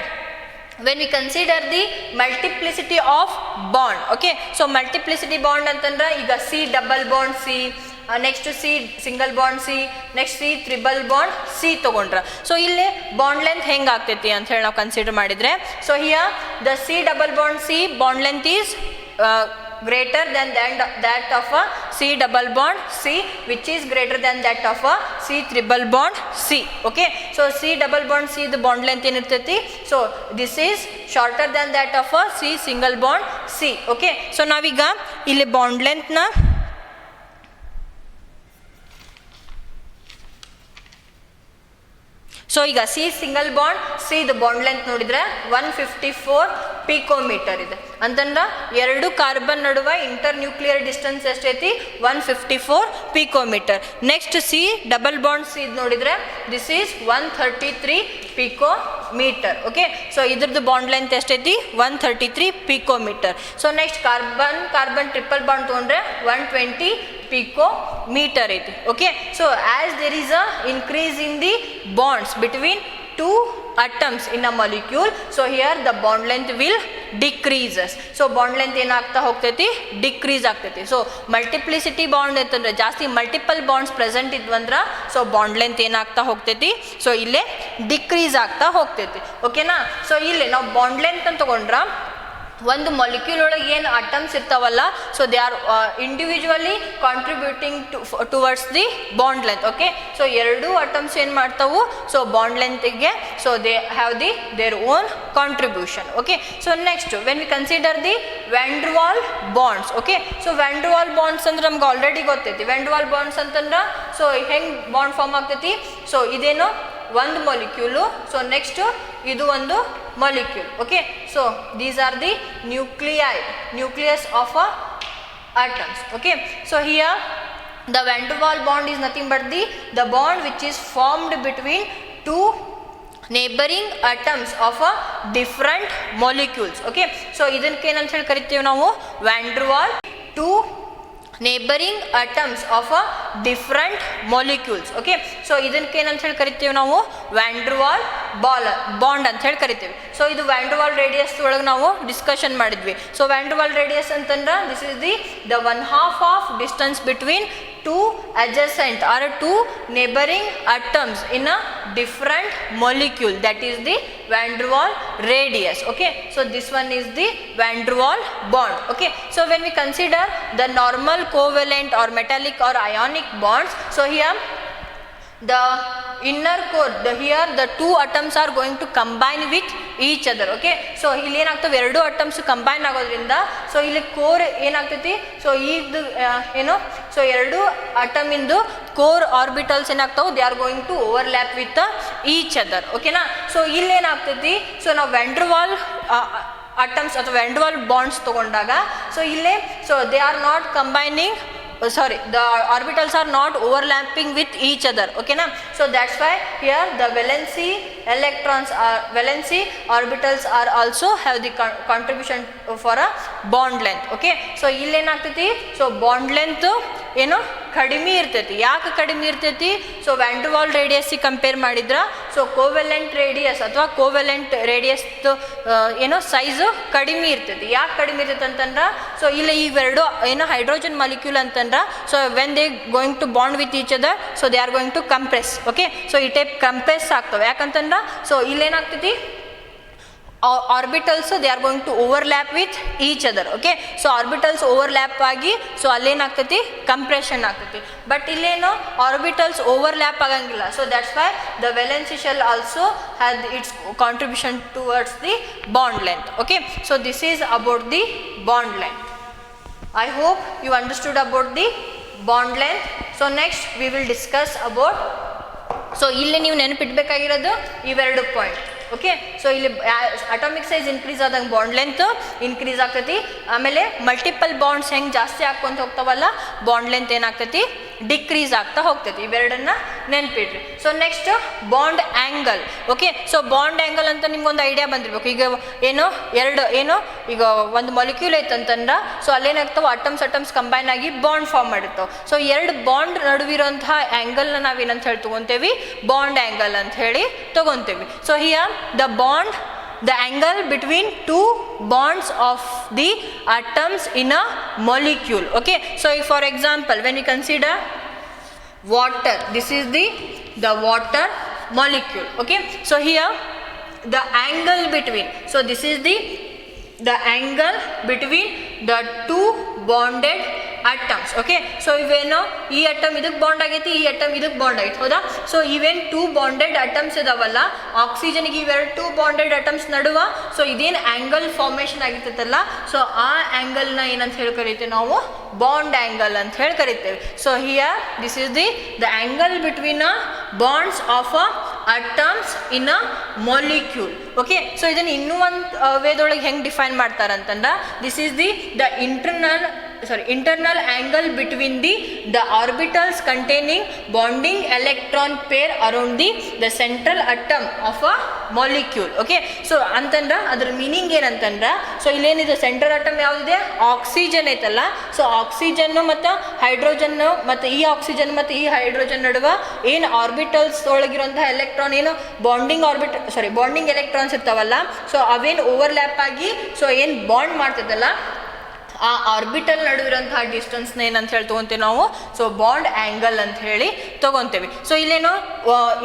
when we consider the multiplicity of bond, okay, so multiplicity bond antandra iga C double bond C, next C single bond C, next C triple bond C ತಗೊಂಡ್ರ. So ಇಲ್ಲಿ bond length ಹೆಂಗೆ ಆಗ್ತೈತಿ ಅಂತ ಹೇಳಿ ನಾವು consider ಮಾಡಿದರೆ, so here the C double bond C bond length is greater than that of a C double bond C, which is greater than that of a C triple bond C. Okay, so C double bond C the bond length ಏನಿರ್ತೈತಿ, so this is shorter than that of a C single bond C. Okay, so ನಾವೀಗ ಇಲ್ಲಿ bond ಲೆಂತ್ನ so ಈಗ C single bond C ಇದು bond length ನೋಡಿದ್ರೆ 154 picometre ಇದೆ ಅಂತಂದ್ರೆ ಎರಡು carbon ನಡುವೆ inter nuclear distance ಎಷ್ಟೈತಿ 154 picometer. Next C double bond C ನೋಡಿದ್ರೆ this is 133 picometer. Okay, so ಇದ್ರದ್ದು ಬಾಂಡ್ ಲೆಂತ್ ಎಷ್ಟೈತಿ 133 picometer. So next carbon triple bond ತೊಗೊಂಡ್ರೆ 120 picometer ಐತಿ. Okay, so as there is a increase in the bonds between two atoms in a molecule, so here the bond length will decreases. so bond length ಏನಾಗ್ತಾ ಹೋಗ್ತೈತಿ decrease ಆಗ್ತೈತಿ. So multiplicity bond ಅಂತಂದ್ರೆ ಜಾಸ್ತಿ multiple bonds present ಇದ್ವಂದ್ರೆ so bond length ಏನಾಗ್ತಾ ಹೋಗ್ತೈತಿ, so ಇಲ್ಲೇ decrease ಆಗ್ತಾ ಹೋಗ್ತೈತಿ. ಓಕೆನಾ? ಸೊ ಇಲ್ಲಿ ನಾವು ಬಾಂಡ್ ಲೆಂತ್ ಅಂತ ತಗೊಂಡ್ರ ಒಂದು ಮಾಲಿಕ್ಯೂಲ್ ಒಳಗೆ ಏನು ಅಟಮ್ಸ್ ಇರ್ತಾವಲ್ಲ, so they are individually contributing towards the bond length. Okay, so ಎರಡೂ ಅಟಮ್ಸ್ ಏನು ಮಾಡ್ತಾವು, ಸೊ ಬಾಂಡ್ ಲೆಂತಿಗೆ so they have the their own contribution. Okay, so next when we consider the van der Waals bonds. Okay, so van der Waals bonds ಅಂದ್ರೆ ನಮ್ಗೆ already ಗೊತ್ತೈತಿ. Van der Waals bonds ಅಂತಂದ್ರೆ so ಹೆಂಗೆ bond form ಆಗ್ತೈತಿ, so ಇದೇನು ಒಂದು molecule, so next ಇದು ಒಂದು molecule. Okay, so these are the nucleus of a atoms. Okay, so here the van der Waal bond is nothing but the bond which is formed between two neighbouring atoms of a different molecules. Okay, so ಇದಕ್ಕೆ ಏನಂತ ಹೇಳಿ ಕರಿತೀವಿ ನಾವು van der Waal. Two neighbouring atoms of a different molecules. Okay, so ಇದಕ್ಕೆ ಏನಂತ ಹೇಳಿ ಕರಿತೀವಿ ನಾವು ವ್ಯಾನ್ ಡೆರ್ ವಾಲ್ ಬಾಂಡ್ ಅಂತ ಹೇಳಿ ಕರಿತೀವಿ. ಸೊ ಇದು ವ್ಯಾನ್ ಡೆರ್ ವಾಲ್ ರೇಡಿಯಸ್ ಒಳಗೆ ನಾವು ಡಿಸ್ಕಷನ್ ಮಾಡಿದ್ವಿ. So van der Waals radius ಅಂತಂದ್ರೆ this is the 1/2 of distance between two adjacent or two neighboring atoms in a different molecule, that is the van der Waal radius. Okay, so this one is the van der Waal bond. Okay, so when we consider the normal covalent or metallic or ionic bonds, so here the inner core, here the two atoms are going to combine with each other. Okay, so ಇಲ್ಲಿ ಏನಾಗ್ತವೆ, ಎರಡು atoms combine ಆಗೋದ್ರಿಂದ so ಇಲ್ಲಿ core ಏನಾಗ್ತೈತಿ, so ಇದು ಏನು, so ಎರಡು atom ಇಂದು ಕೋರ್ ಆರ್ಬಿಟಲ್ಸ್ ಏನಾಗ್ತಾವೆ, they are going to overlap with each other. ಓಕೆನಾ, ಸೊ ಇಲ್ಲಿ ಏನಾಗ್ತೈತಿ, ಸೊ ನಾವು ವ್ಯಾನ್ ಡೆರ್ ವಾಲ್ ಅಟಮ್ಸ್ ಅಥವಾ ವ್ಯಾನ್ ಡೆರ್ ವಾಲ್ ಬಾಂಡ್ಸ್ ತಗೊಂಡಾಗ ಸೊ ಇಲ್ಲೇ so they are not combining, the orbitals are not overlapping with each other. Okay na, so that's why here the valency orbitals are also have the contribution for a bond length. Okay, so ಇಲ್ಲಿ ಏನಾಗ್ತೈತಿ, so bond length ಏನು ಕಡಿಮೆ ಇರ್ತೈತಿ. ಯಾಕೆ ಕಡಿಮೆ ಇರ್ತೈತಿ, so van der Waals ರೇಡಿಯಸ್ಸಿಗೆ compare ಮಾಡಿದ್ರೆ ಸೊ ಕೋವೆಲೆಂಟ್ ರೇಡಿಯಸ್ ಅಥವಾ ಕೋವೆಲೆಂಟ್ ರೇಡಿಯಸ್ ಏನೋ ಸೈಜು ಕಡಿಮೆ ಇರ್ತೈತಿ. ಯಾಕೆ ಕಡಿಮೆ ಇರ್ತೈತಿ ಅಂತಂದ್ರೆ ಸೊ ಇಲ್ಲಿ ಇವೆರಡು ಏನೋ ಹೈಡ್ರೋಜನ್ ಮಾಲಿಕ್ಯೂಲ್ ಅಂತಂದ್ರೆ so when they going to bond with each other, so they are going to compress. Okay, so ಈ ಟೈಪ್ ಕಂಪ್ರೆಸ್ ಆಗ್ತವೆ. ಯಾಕಂತಂದ್ರೆ ಸೊ ಇಲ್ಲೇನಾಗ್ತೈತಿ, orbitals they are going to overlap with each other. Okay, so orbitals overlap ಆಗಿ so ಅಲ್ಲೇನಾಗ್ತೈತಿ, compression ಆಗ್ತೈತಿ. But ಇಲ್ಲೇನು orbitals overlap ಆಗಂಗಿಲ್ಲ. So that's why the valency shell also has its contribution towards the bond length. Okay, so this is about the bond length. I hope you understood about the bond length. So next we will discuss about, so ಇಲ್ಲಿ ನೀವು ನೆನಪಿಟ್ಬೇಕಾಗಿರೋದು ಇವೆರಡು point. Okay, so ಇಲ್ಲಿ atomic size increase ಆದಂಗೆ bond length increase ಆಗ್ತೈತಿ. ಆಮೇಲೆ multiple bonds ಹೆಂಗೆ ಜಾಸ್ತಿ ಹಾಕ್ಕೊಂತ ಹೋಗ್ತಾವಲ್ಲ, ಬಾಂಡ್ ಲೆಂತ್ ಏನಾಗ್ತೈತಿ, ಡಿಕ್ರೀಸ್ ಆಗ್ತಾ ಹೋಗ್ತೈತಿ. ಇವೆರಡನ್ನ ನೆನ್ಪಿಡ್ರಿ. So next bond angle. Okay, so bond angle ಅಂತ ನಿಮ್ಗೊಂದು ಐಡಿಯಾ ಬಂದಿರ್ಬೇಕು. ಈಗ ಏನು ಈಗ ಒಂದು ಮಾಲಿಕ್ಯೂಲ್ ಐತಂತಂದ್ರೆ ಸೊ ಅಲ್ಲೇನಾಗ್ತಾವೆ, ಅಟಮ್ಸ್ ಕಂಬೈನ್ ಆಗಿ ಬಾಂಡ್ ಫಾರ್ಮ್ ಮಾಡಿರ್ತಾವೆ. ಸೊ ಎರಡು ಬಾಂಡ್ ನಡುವಿರೋಂತಹ ಆ್ಯಂಗಲ್ನ ನಾವೇನಂತ ಹೇಳಿ ತೊಗೊತೇವಿ, ಬಾಂಡ್ ಆ್ಯಂಗಲ್ ಅಂತ ಹೇಳಿ ತೊಗೊತೇವಿ. So here the angle between two bonds of the atoms in a molecule. Okay, so for example when we consider water, this is the water molecule. Okay, so here the angle between, so this is the angle between the two bonded atoms. Okay, so ಇವೇನು ಈ atom ಇದಕ್ಕೆ bond ಆಗೈತಿ, ಈ atom ಇದಕ್ಕೆ bond ಆಗೈತಿ, ಹೌದಾ. So ಇವೇನು two bonded atoms ಇದಾವಲ್ಲ, ಆಕ್ಸಿಜನ್ಗೆ ಇವೆರಡು ಟೂ ಬಾಂಡೆಡ್ ಅಟಮ್ಸ್ ನಡುವ ಸೊ ಇದೇನು ಆ್ಯಂಗಲ್ ಫಾರ್ಮೇಷನ್ ಆಗಿರ್ತೈತಲ್ಲ, ಸೊ ಆ ಆ್ಯಂಗಲ್ನ ಏನಂತ ಹೇಳಿ ಕರಿತೀವಿ ನಾವು, ಬಾಂಡ್ ಆ್ಯಂಗಲ್ ಅಂತ ಹೇಳಿ ಕರಿತೇವೆ. So here this is the angle between bonds of atoms in a molecule. Okay, so ಇದನ್ನು ಇನ್ನೂ ಒಂದು ವೇದೊಳಗೆ ಹೆಂಗೆ ಡಿಫೈನ್ ಮಾಡ್ತಾರಂತಂದ್ರೆ, this is the internal angle between the orbitals containing bonding electron pair around the central atom of a molecule. Okay, so ಅಂತಂದ್ರೆ ಅದ್ರ meaning ಏನಂತಂದ್ರೆ, so ಇಲ್ಲೇನಿದೆ central atom ಯಾವುದಿದೆ, ಆಕ್ಸಿಜನ್ ಐತಲ್ಲ. ಸೊ ಆಕ್ಸಿಜನ್ನು ಮತ್ತು ಹೈಡ್ರೋಜನ್ನು ಮತ್ತು ಈ ಆಕ್ಸಿಜನ್ ಮತ್ತು ಈ ಹೈಡ್ರೋಜನ್ ನಡುವೆ ಏನು ಆರ್ಬಿಟಲ್ಸ್ ಒಳಗಿರುವಂತಹ ಎಲೆಕ್ಟ್ರಾನ್ ಏನು ಬಾಂಡಿಂಗ್ ಎಲೆಕ್ಟ್ರಾನ್ಸ್ ಇರ್ತಾವಲ್ಲ, ಸೊ ಅವೇನು ಓವರ್ಲ್ಯಾಪ್ ಆಗಿ ಸೊ ಏನು ಬಾಂಡ್ ಮಾಡ್ತದಲ್ಲ, ಆ ಆರ್ಬಿಟಲ್ ನಡುವಿರೋಂತಹ ಡಿಸ್ಟೆನ್ಸ್ನ ಏನಂತ ಹೇಳಿ ತೊಗೊತೀವಿ ನಾವು, ಸೊ ಬಾಂಡ್ ಆ್ಯಂಗಲ್ ಅಂತ ಹೇಳಿ ತೊಗೊತೀವಿ. ಸೊ ಇಲ್ಲೇನು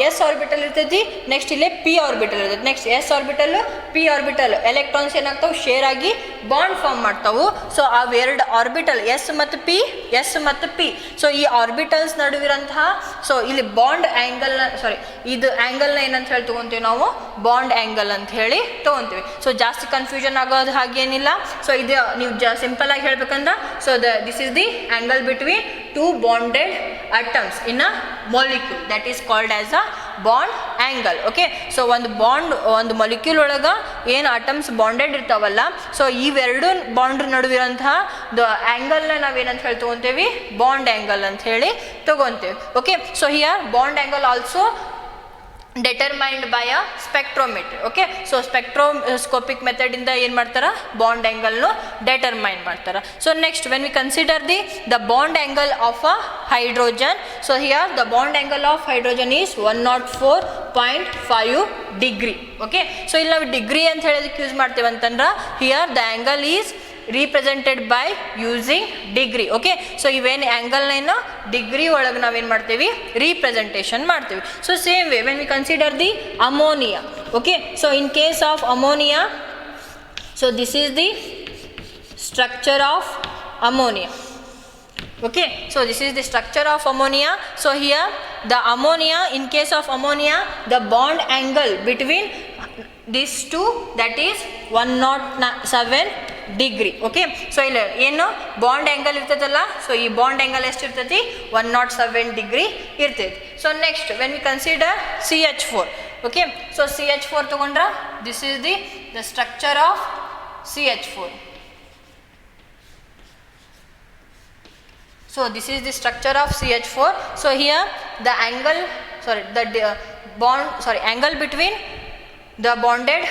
ಎಸ್ ಆರ್ಬಿಟಲ್ ಇರ್ತೈತಿ, ನೆಕ್ಸ್ಟ್ ಇಲ್ಲೇ ಪಿ ಆರ್ಬಿಟಲ್ ಇರ್ತೈತಿ. Next S orbital P orbital electrons ಏನಾಗ್ತಾವೆ, ಶೇರ್ ಆಗಿ ಬಾಂಡ್ ಫಾರ್ಮ್ ಮಾಡ್ತಾವು. ಸೊ ಅವೆರಡು ಆರ್ಬಿಟಲ್ ಎಸ್ ಮತ್ತು ಪಿ ಸೊ ಈ ಆರ್ಬಿಟಲ್ಸ್ ನಡುವಿರೋಂತಹ ಸೊ ಇಲ್ಲಿ ಬಾಂಡ್ ಆ್ಯಂಗಲ್ನ ಇದು ಆ್ಯಂಗಲ್ನ ಏನಂತ ಹೇಳಿ ತೊಗೊತೀವಿ ನಾವು, ಬಾಂಡ್ ಆ್ಯಂಗಲ್ ಅಂತ ಹೇಳಿ ತೊಗೊತೀವಿ. ಸೊ ಜಾಸ್ತಿ ಕನ್ಫ್ಯೂಷನ್ ಆಗೋದು ಹಾಗೇನಿಲ್ಲ. ಸೊ ಇದು ನೀವು ಸಿಂಪಲ್ ಆಗಿ ಹೇಳ್ಬೇಕಂದ್ರೆ, so this is the angle between two bonded atoms in a molecule, that is called as a bond angle. Okay, so ಒಂದು ಮಾಲಿಕ್ಯೂಲ್ ಒಳಗೆ ಏನು ಅಟಮ್ಸ್ ಬಾಂಡೆಡ್ ಇರ್ತಾವಲ್ಲ, ಸೊ ಇವೆರಡು ಬಾಂಡ್ ನಡುವಿರೋಂತಹ ಆ್ಯಂಗಲ್ನ ನಾವೇನಂತ ಹೇಳಿ ತೊಗೊತೀವಿ, ಬಾಂಡ್ ಆ್ಯಂಗಲ್ ಅಂತ ಹೇಳಿ ತೊಗೊತೀವಿ. Okay, so here bond angle also determined by a spectrometer. Okay, so spectroscopic method ಇಂದ ಏನು ಮಾಡ್ತಾರೆ, ಬಾಂಡ್ ಆ್ಯಂಗಲ್ನು ಡೆಟರ್ಮೈನ್ ಮಾಡ್ತಾರೆ. So next when we consider the bond angle of a hydrogen, so here the bond angle of hydrogen is 104.5 degree. Okay, so ಇಲ್ಲಿ ನಾವು degree ಅಂತ ಹೇಳೋದಕ್ಕೆ use ಮಾಡ್ತೇವೆ ಅಂತಂದ್ರೆ here the angle is represented by using degree. okay, so even angle na degree olaga nav en marteve representation marteve. So same way when we consider the ammonia, okay, so in case of ammonia, so this is the structure of ammonia. Okay, so this is the structure of ammonia. So here the ammonia, in case of ammonia, the bond angle between these two, that is 107 degree. Okay, so ಇಲ್ಲಿ ಏನು bond angle ಇರ್ತದಲ್ಲ, so ಈ bond angle ಎಷ್ಟು ಇರ್ತೈತಿ, 107 degree ಇರ್ತೈತಿ. So next when we consider CH4, okay, so CH4 ತಗೊಂಡ್ರೆ this is the structure of CH4. So this is the structure of CH4. So here the angle, angle between the bonded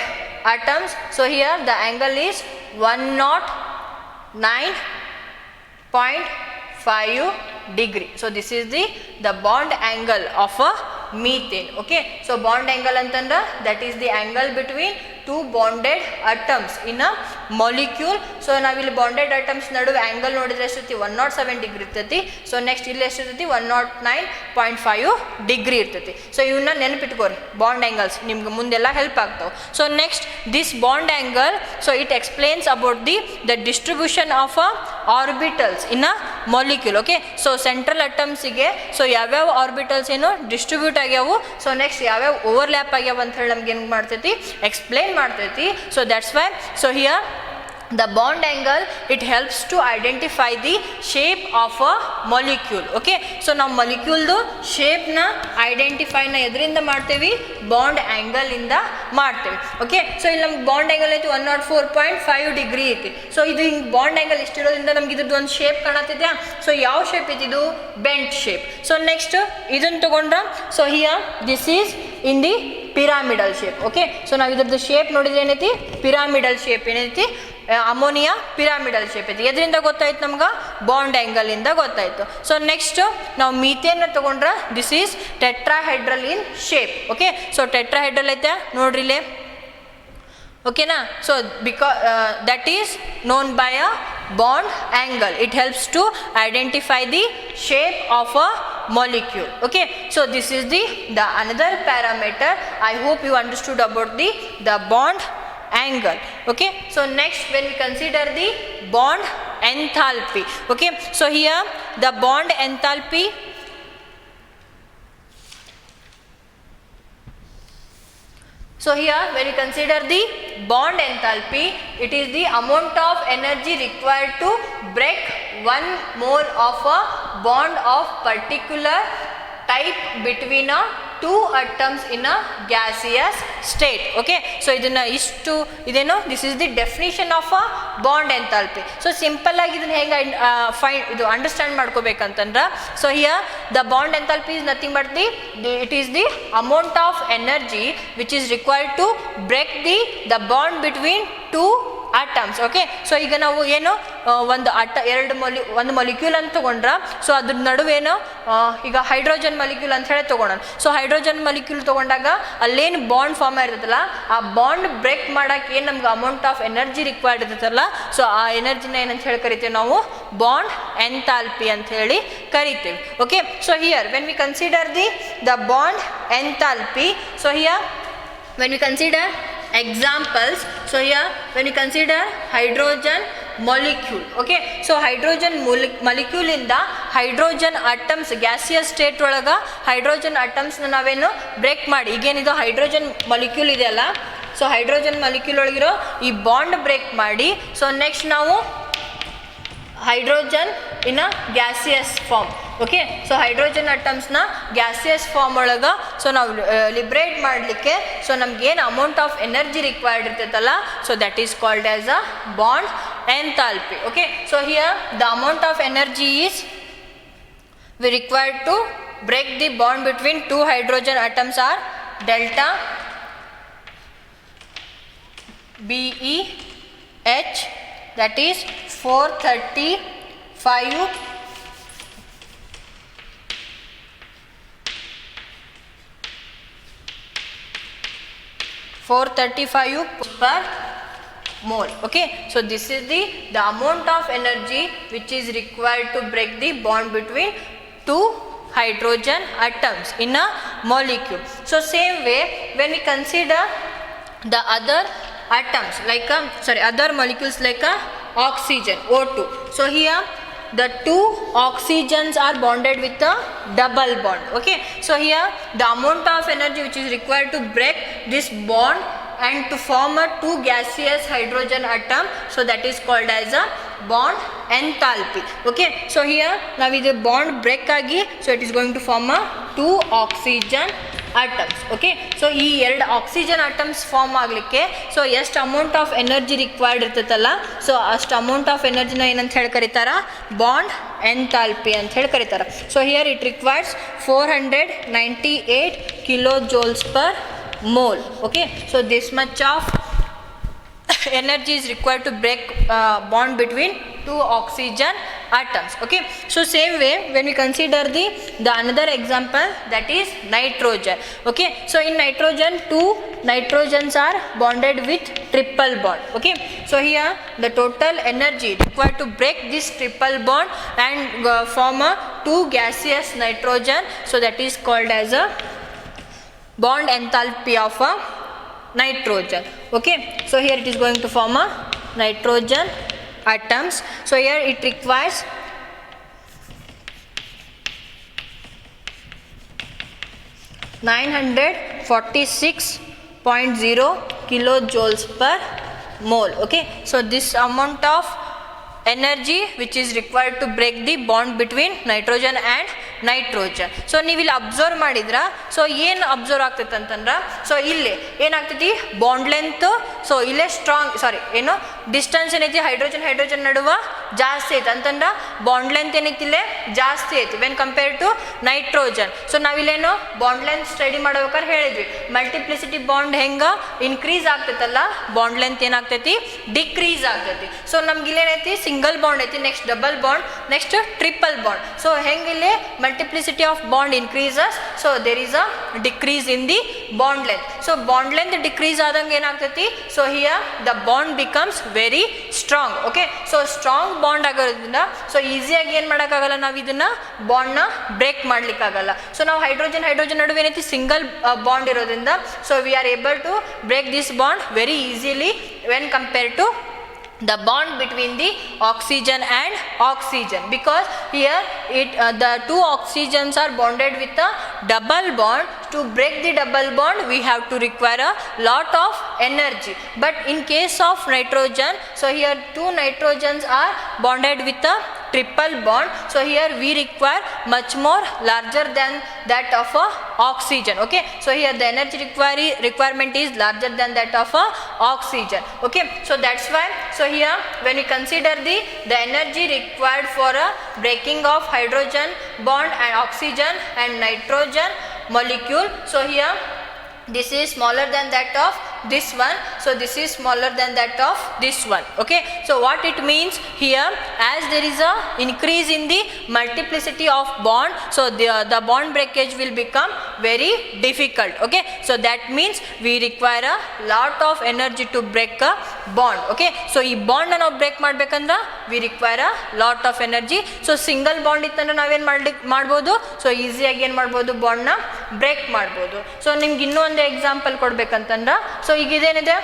atoms, so here the angle is 109.5 degree. So this is the bond angle of a methane. Okay, so bond angle antandra, that is the angle between two bonded atoms in a molecule. So navilli bonded atoms nadu angle nodidre eshti 107 degree irtati. So next illi eshti irtati 109.5 degree irtati. So ivuna ನೆನಪಿಟ್ಕೋರಿ bond angles, ನಿಮ್ಗೆ ಮುಂದೆಲ್ಲ help ಆಗ್ತಾವೆ. So next this bond angle, so it explains about the distribution of orbitals in a molecule. Okay, so central atoms ಗೆ so ಯಾವ್ಯಾವ orbitals ಏನು distribute ಆಗ್ಯಾವು, so next ಯಾವ್ಯಾವ overlap ಆಗ್ಯಾವ ಅಂತ ಹೇಳಿ ನಮ್ಗೆ ಏನು ಮಾಡ್ತೈತಿ, ಎಕ್ಸ್ಪ್ಲೇನ್ ಮಾಡ್ತೈತಿ. So that's why so here the bond angle, it helps to identify the shape of a molecule. Okay, so ನಾವು molecule shape ನ identify ನ ಎದರಿಂದ ಮಾಡ್ತೇವಿ, bond angle ಇಂದ ಮಾಡ್ತೇವಿ. ಓಕೆ, ಸೊ ಇಲ್ಲಿ ನಮ್ಗೆ ಬಾಂಡ್ ಆ್ಯಂಗಲ್ ಐತಿ 104.5 ಡಿಗ್ರಿ ಐತಿ. ಸೊ ಇದು ಹಿಂಗೆ ಬಾಂಡ್ ಆ್ಯಂಗಲ್ ಇಷ್ಟಿರೋದ್ರಿಂದ ನಮ್ಗೆ ಇದ್ರದ್ದು ಒಂದು ಶೇಪ್ ಕಾಣತ್ತಿದ್ಯಾ. ಸೊ ಯಾವ ಶೇಪ್ ಐತಿ, ಇದು ಬೆಂಟ್ ಶೇಪ್. ಸೊ ನೆಕ್ಸ್ಟ್ ಇದನ್ನು ತಗೊಂಡ್ರೆ so here this is in the pyramidal shape. Okay, so ನಾವು ಇದ್ರದ್ದು ಶೇಪ್ ನೋಡಿದ್ರೆ ಏನೈತಿ, ಪಿರಾಮಿಡಲ್ ಶೇಪ್ ಏನೈತಿ, ಅಮೋನಿಯಾ ಪಿರಾಮಿಡಲ್ ಶೇಪ್ ಐತಿ. ಎದರಿಂದ ಗೊತ್ತಾಯ್ತು ನಮ್ಗೆ, ಬಾಂಡ್ ಆ್ಯಂಗಲ್ ಇಂದ ಗೊತ್ತಾಯ್ತು. ಸೊ ನೆಕ್ಸ್ಟ್ ನಾವು ಮೀಥೇನ್ ತಗೊಂಡ್ರೆ this is tetrahedral in shape. Okay, so tetrahedral ಐತೆ ನೋಡ್ರಿ ಇಲ್ಲೇ. ಓಕೆನಾ, so that is known by a bond angle. It helps to identify the shape of a molecule. Okay, so this is the another parameter. I hope you understood about the bond angle. Okay, so next when we consider the bond enthalpy. Okay, so here the bond enthalpy, so here when we consider the bond enthalpy, it is the amount of energy required to break 1 mole of a bond of particular type between a two atoms in a gaseous state. Okay, so ಇದನ್ನ ಇಷ್ಟು ಇದೇನೋ this is the definition of a bond enthalpy. So simple ಆಗಿ ಇದನ್ನ ಹೆಂಗೆ ಇದು understand ಮಾಡ್ಕೋಬೇಕಂತಂದ್ರೆ, so here the bond enthalpy is nothing but it is the amount of energy which is required to break the bond between two atoms. Okay, so ಈಗ ನಾವು ಏನು ಒಂದು molecule ಅಂತ ತೊಗೊಂಡ್ರೆ, ಸೊ ಅದ್ರ ನಡುವೇನು ಈಗ ಹೈಡ್ರೋಜನ್ ಮೊಲಿಕ್ಯೂಲ್ ಅಂತ ಹೇಳಿ ತೊಗೊಳೋಣ. ಸೊ ಹೈಡ್ರೋಜನ್ ಮೊಲಿಕ್ಯೂಲ್ ತೊಗೊಂಡಾಗ ಅಲ್ಲೇನು ಬಾಂಡ್ ಫಾರ್ಮ್ ಆಗಿರ್ತೈತಲ್ಲ, ಆ ಬಾಂಡ್ ಬ್ರೇಕ್ ಮಾಡೋಕೆ ಏನು ನಮ್ಗೆ ಅಮೌಂಟ್ ಆಫ್ ಎನರ್ಜಿ ರಿಕ್ವೈರ್ಡ್ ಇರ್ತೈತಲ್ಲ, ಸೊ ಆ ಎನರ್ಜಿನ ಏನಂತ ಹೇಳಿ ಕರಿತೀವಿ ನಾವು, ಬಾಂಡ್ ಎಂಥಾಲ್ಪಿ ಅಂತ ಹೇಳಿ ಕರಿತೀವಿ. Okay, so here when we consider the bond enthalpy, so here when we consider examples, so here when we consider hydrogen molecule, okay, so hydrogen molecule inda hydrogen atoms gaseous state ಒಳಗ hydrogen atoms ನ ನಾವೇನು break ಮಾಡಿ, ಈಗೇನಿದು hydrogen molecule ಇದೆಯಲ್ಲ, so hydrogen molecule ಒಳಗಿರೋ ಈ bond break ಮಾಡಿ, so next ನಾವು hydrogen in a gaseous form. Okay, so hydrogen ಅಟಮ್ಸ್ನ ಗ್ಯಾಸಿಯಸ್ ಫಾರ್ಮ್ ಒಳಗೆ ಸೊ ನಾವು ಲಿಬ್ರೇಟ್ ಮಾಡಲಿಕ್ಕೆ ಸೊ ನಮ್ಗೇನು ಅಮೌಂಟ್ ಆಫ್ ಎನರ್ಜಿ ರಿಕ್ವೈರ್ಡ್ ಇರ್ತೈತಲ್ಲ, so that is called as a bond enthalpy. Okay, so here the amount of energy is we required to break the bond between two hydrogen atoms are delta BeH, that is 435 per mole. Okay, so this is the amount of energy which is required to break the bond between two hydrogen atoms in a molecule. So same way, when we consider the other atoms like other molecules like oxygen, O2. So here the two oxygens are bonded with a double bond. Okay, so here the amount of energy which is required to break this bond and to form a two gaseous hydrogen atom, so that is called as a bond enthalpy. Okay, so here now with the bond break agi, so it is going to form a two oxygen atoms. Okay, so ಈ ಎರಡು oxygen atoms form ಆಗಲಿಕ್ಕೆ so ಎಷ್ಟು amount of energy required ಇರ್ತೈತಲ್ಲ, so ಅಷ್ಟು amount of ಎನರ್ಜಿನ ಏನಂತ ಹೇಳಿ ಕರೀತಾರ, bond enthalpy ಅಂತ ಹೇಳಿ ಕರೀತಾರೆ. So here it requires 498 kilojoules per mole. Okay, so this much of energy is required to break bond between two oxygen atoms. Okay, so same way when we consider the another example, that is nitrogen. Okay, so in nitrogen two nitrogens are bonded with triple bond. Okay, so here the total energy required to break this triple bond and form a two gaseous nitrogen, so that is called as a bond enthalpy of a nitrogen. Okay, so here it is going to form a nitrogen atoms. So here it requires 946.0 kilojoules per mole. Okay, so this amount of energy which is required to break the bond between nitrogen and nitrogen. So ನೀವು ಇಲ್ಲಿ observe ಮಾಡಿದ್ರ, so ಏನು observe ಆಗ್ತೈತೆ ಅಂತಂದ್ರೆ, so ಇಲ್ಲಿ ಏನಾಗ್ತೈತಿ bond length, so ಇಲ್ಲೇ strong ಏನು ಡಿಸ್ಟೆನ್ಸ್ ಏನೈತಿ ಹೈಡ್ರೋಜನ್ ನಡುವ ಜಾಸ್ತಿ ಐತೆ ಅಂತಂದ್ರೆ ಬಾಂಡ್ ಲೆಂತ್ ಏನೈತಿ ಇಲ್ಲೇ ಜಾಸ್ತಿ ಐತಿ when compare to nitrogen. So ನಾವಿಲ್ಲೇನು ಬಾಂಡ್ ಲೆಂತ್ ಸ್ಟಡಿ ಮಾಡ್ಬೇಕಾದ್ರೆ ಹೇಳಿದ್ವಿ, ಮಲ್ಟಿಪ್ಲಿಸಿಟಿ ಬಾಂಡ್ ಹೆಂಗ ಇನ್ಕ್ರೀಸ್ ಆಗ್ತೈತಲ್ಲ, ಬಾಂಡ್ ಲೆಂತ್ ಏನಾಗ್ತೈತಿ ಡಿಕ್ರೀಸ್ ಆಗ್ತೈತಿ. ಸೊ ನಮ್ಗೆ ಇಲ್ಲೇನೈತಿ ಸಿಂಗಲ್ ಬಾಂಡ್ ಐತಿ, next double bond, next triple bond. So ಹೆಂಗಿಲ್ಲೇ multiplicity of bond increases, so there is a decrease in the bond length. So bond length decrease ಆದಂಗೆ ಏನಾಗ್ತೈತಿ, so here the bond becomes very strong. Okay, so strong bond ಆಗೋದ್ರಿಂದ so ಈಸಿಯಾಗಿ ಏನು ಮಾಡೋಕ್ಕಾಗಲ್ಲ, ನಾವು ಇದನ್ನ ಬಾಂಡ್ನ ಬ್ರೇಕ್ ಮಾಡ್ಲಿಕ್ಕಾಗಲ್ಲ. ಸೊ ನಾವು ಹೈಡ್ರೋಜನ್ ನಡುವೆ ಏನೈತಿ ಸಿಂಗಲ್ ಬಾಂಡ್ ಇರೋದ್ರಿಂದ, so we are able to break this bond very easily when compare to the bond between the oxygen and oxygen, because here the two oxygens are bonded with a double bond. To break the double bond we have to require a lot of energy, but in case of nitrogen, so here two nitrogens are bonded with a triple bond, so here we require much more larger than that of a oxygen. Okay, so here the energy requirement is larger than that of a oxygen. Okay, so that's why, so here when we consider the energy required for a breaking of hydrogen bond and oxygen and nitrogen molecule, so here this is smaller than that of this one, so this is smaller than that of this one. Okay, so what it means here, as there is a increase in the multiplicity of bond, so the bond breakage will become very difficult. Okay, so that means we require a lot of energy to break a bond. Okay, so ಈ bond ನಾವು break ಮಾಡ್ಬೇಕಂದ್ರೆ we require a lot of energy. so single bond ಇತ್ತಂದ್ರೆ ನಾವೇನು ಮಾಡ್ಬೋದು, so ಈಸಿಯಾಗಿ ಏನು ಮಾಡ್ಬೋದು, ಬಾಂಡ್ನ ಬ್ರೇಕ್ ಮಾಡ್ಬೋದು. ಸೊ ನಿಮ್ಗೆ ಇನ್ನೂ ಒಂದು ಎಕ್ಸಾಂಪಲ್ ಕೊಡ್ಬೇಕಂತಂದ್ರೆ, ಸೊ ಈಗ ಇದೇನಿದೆ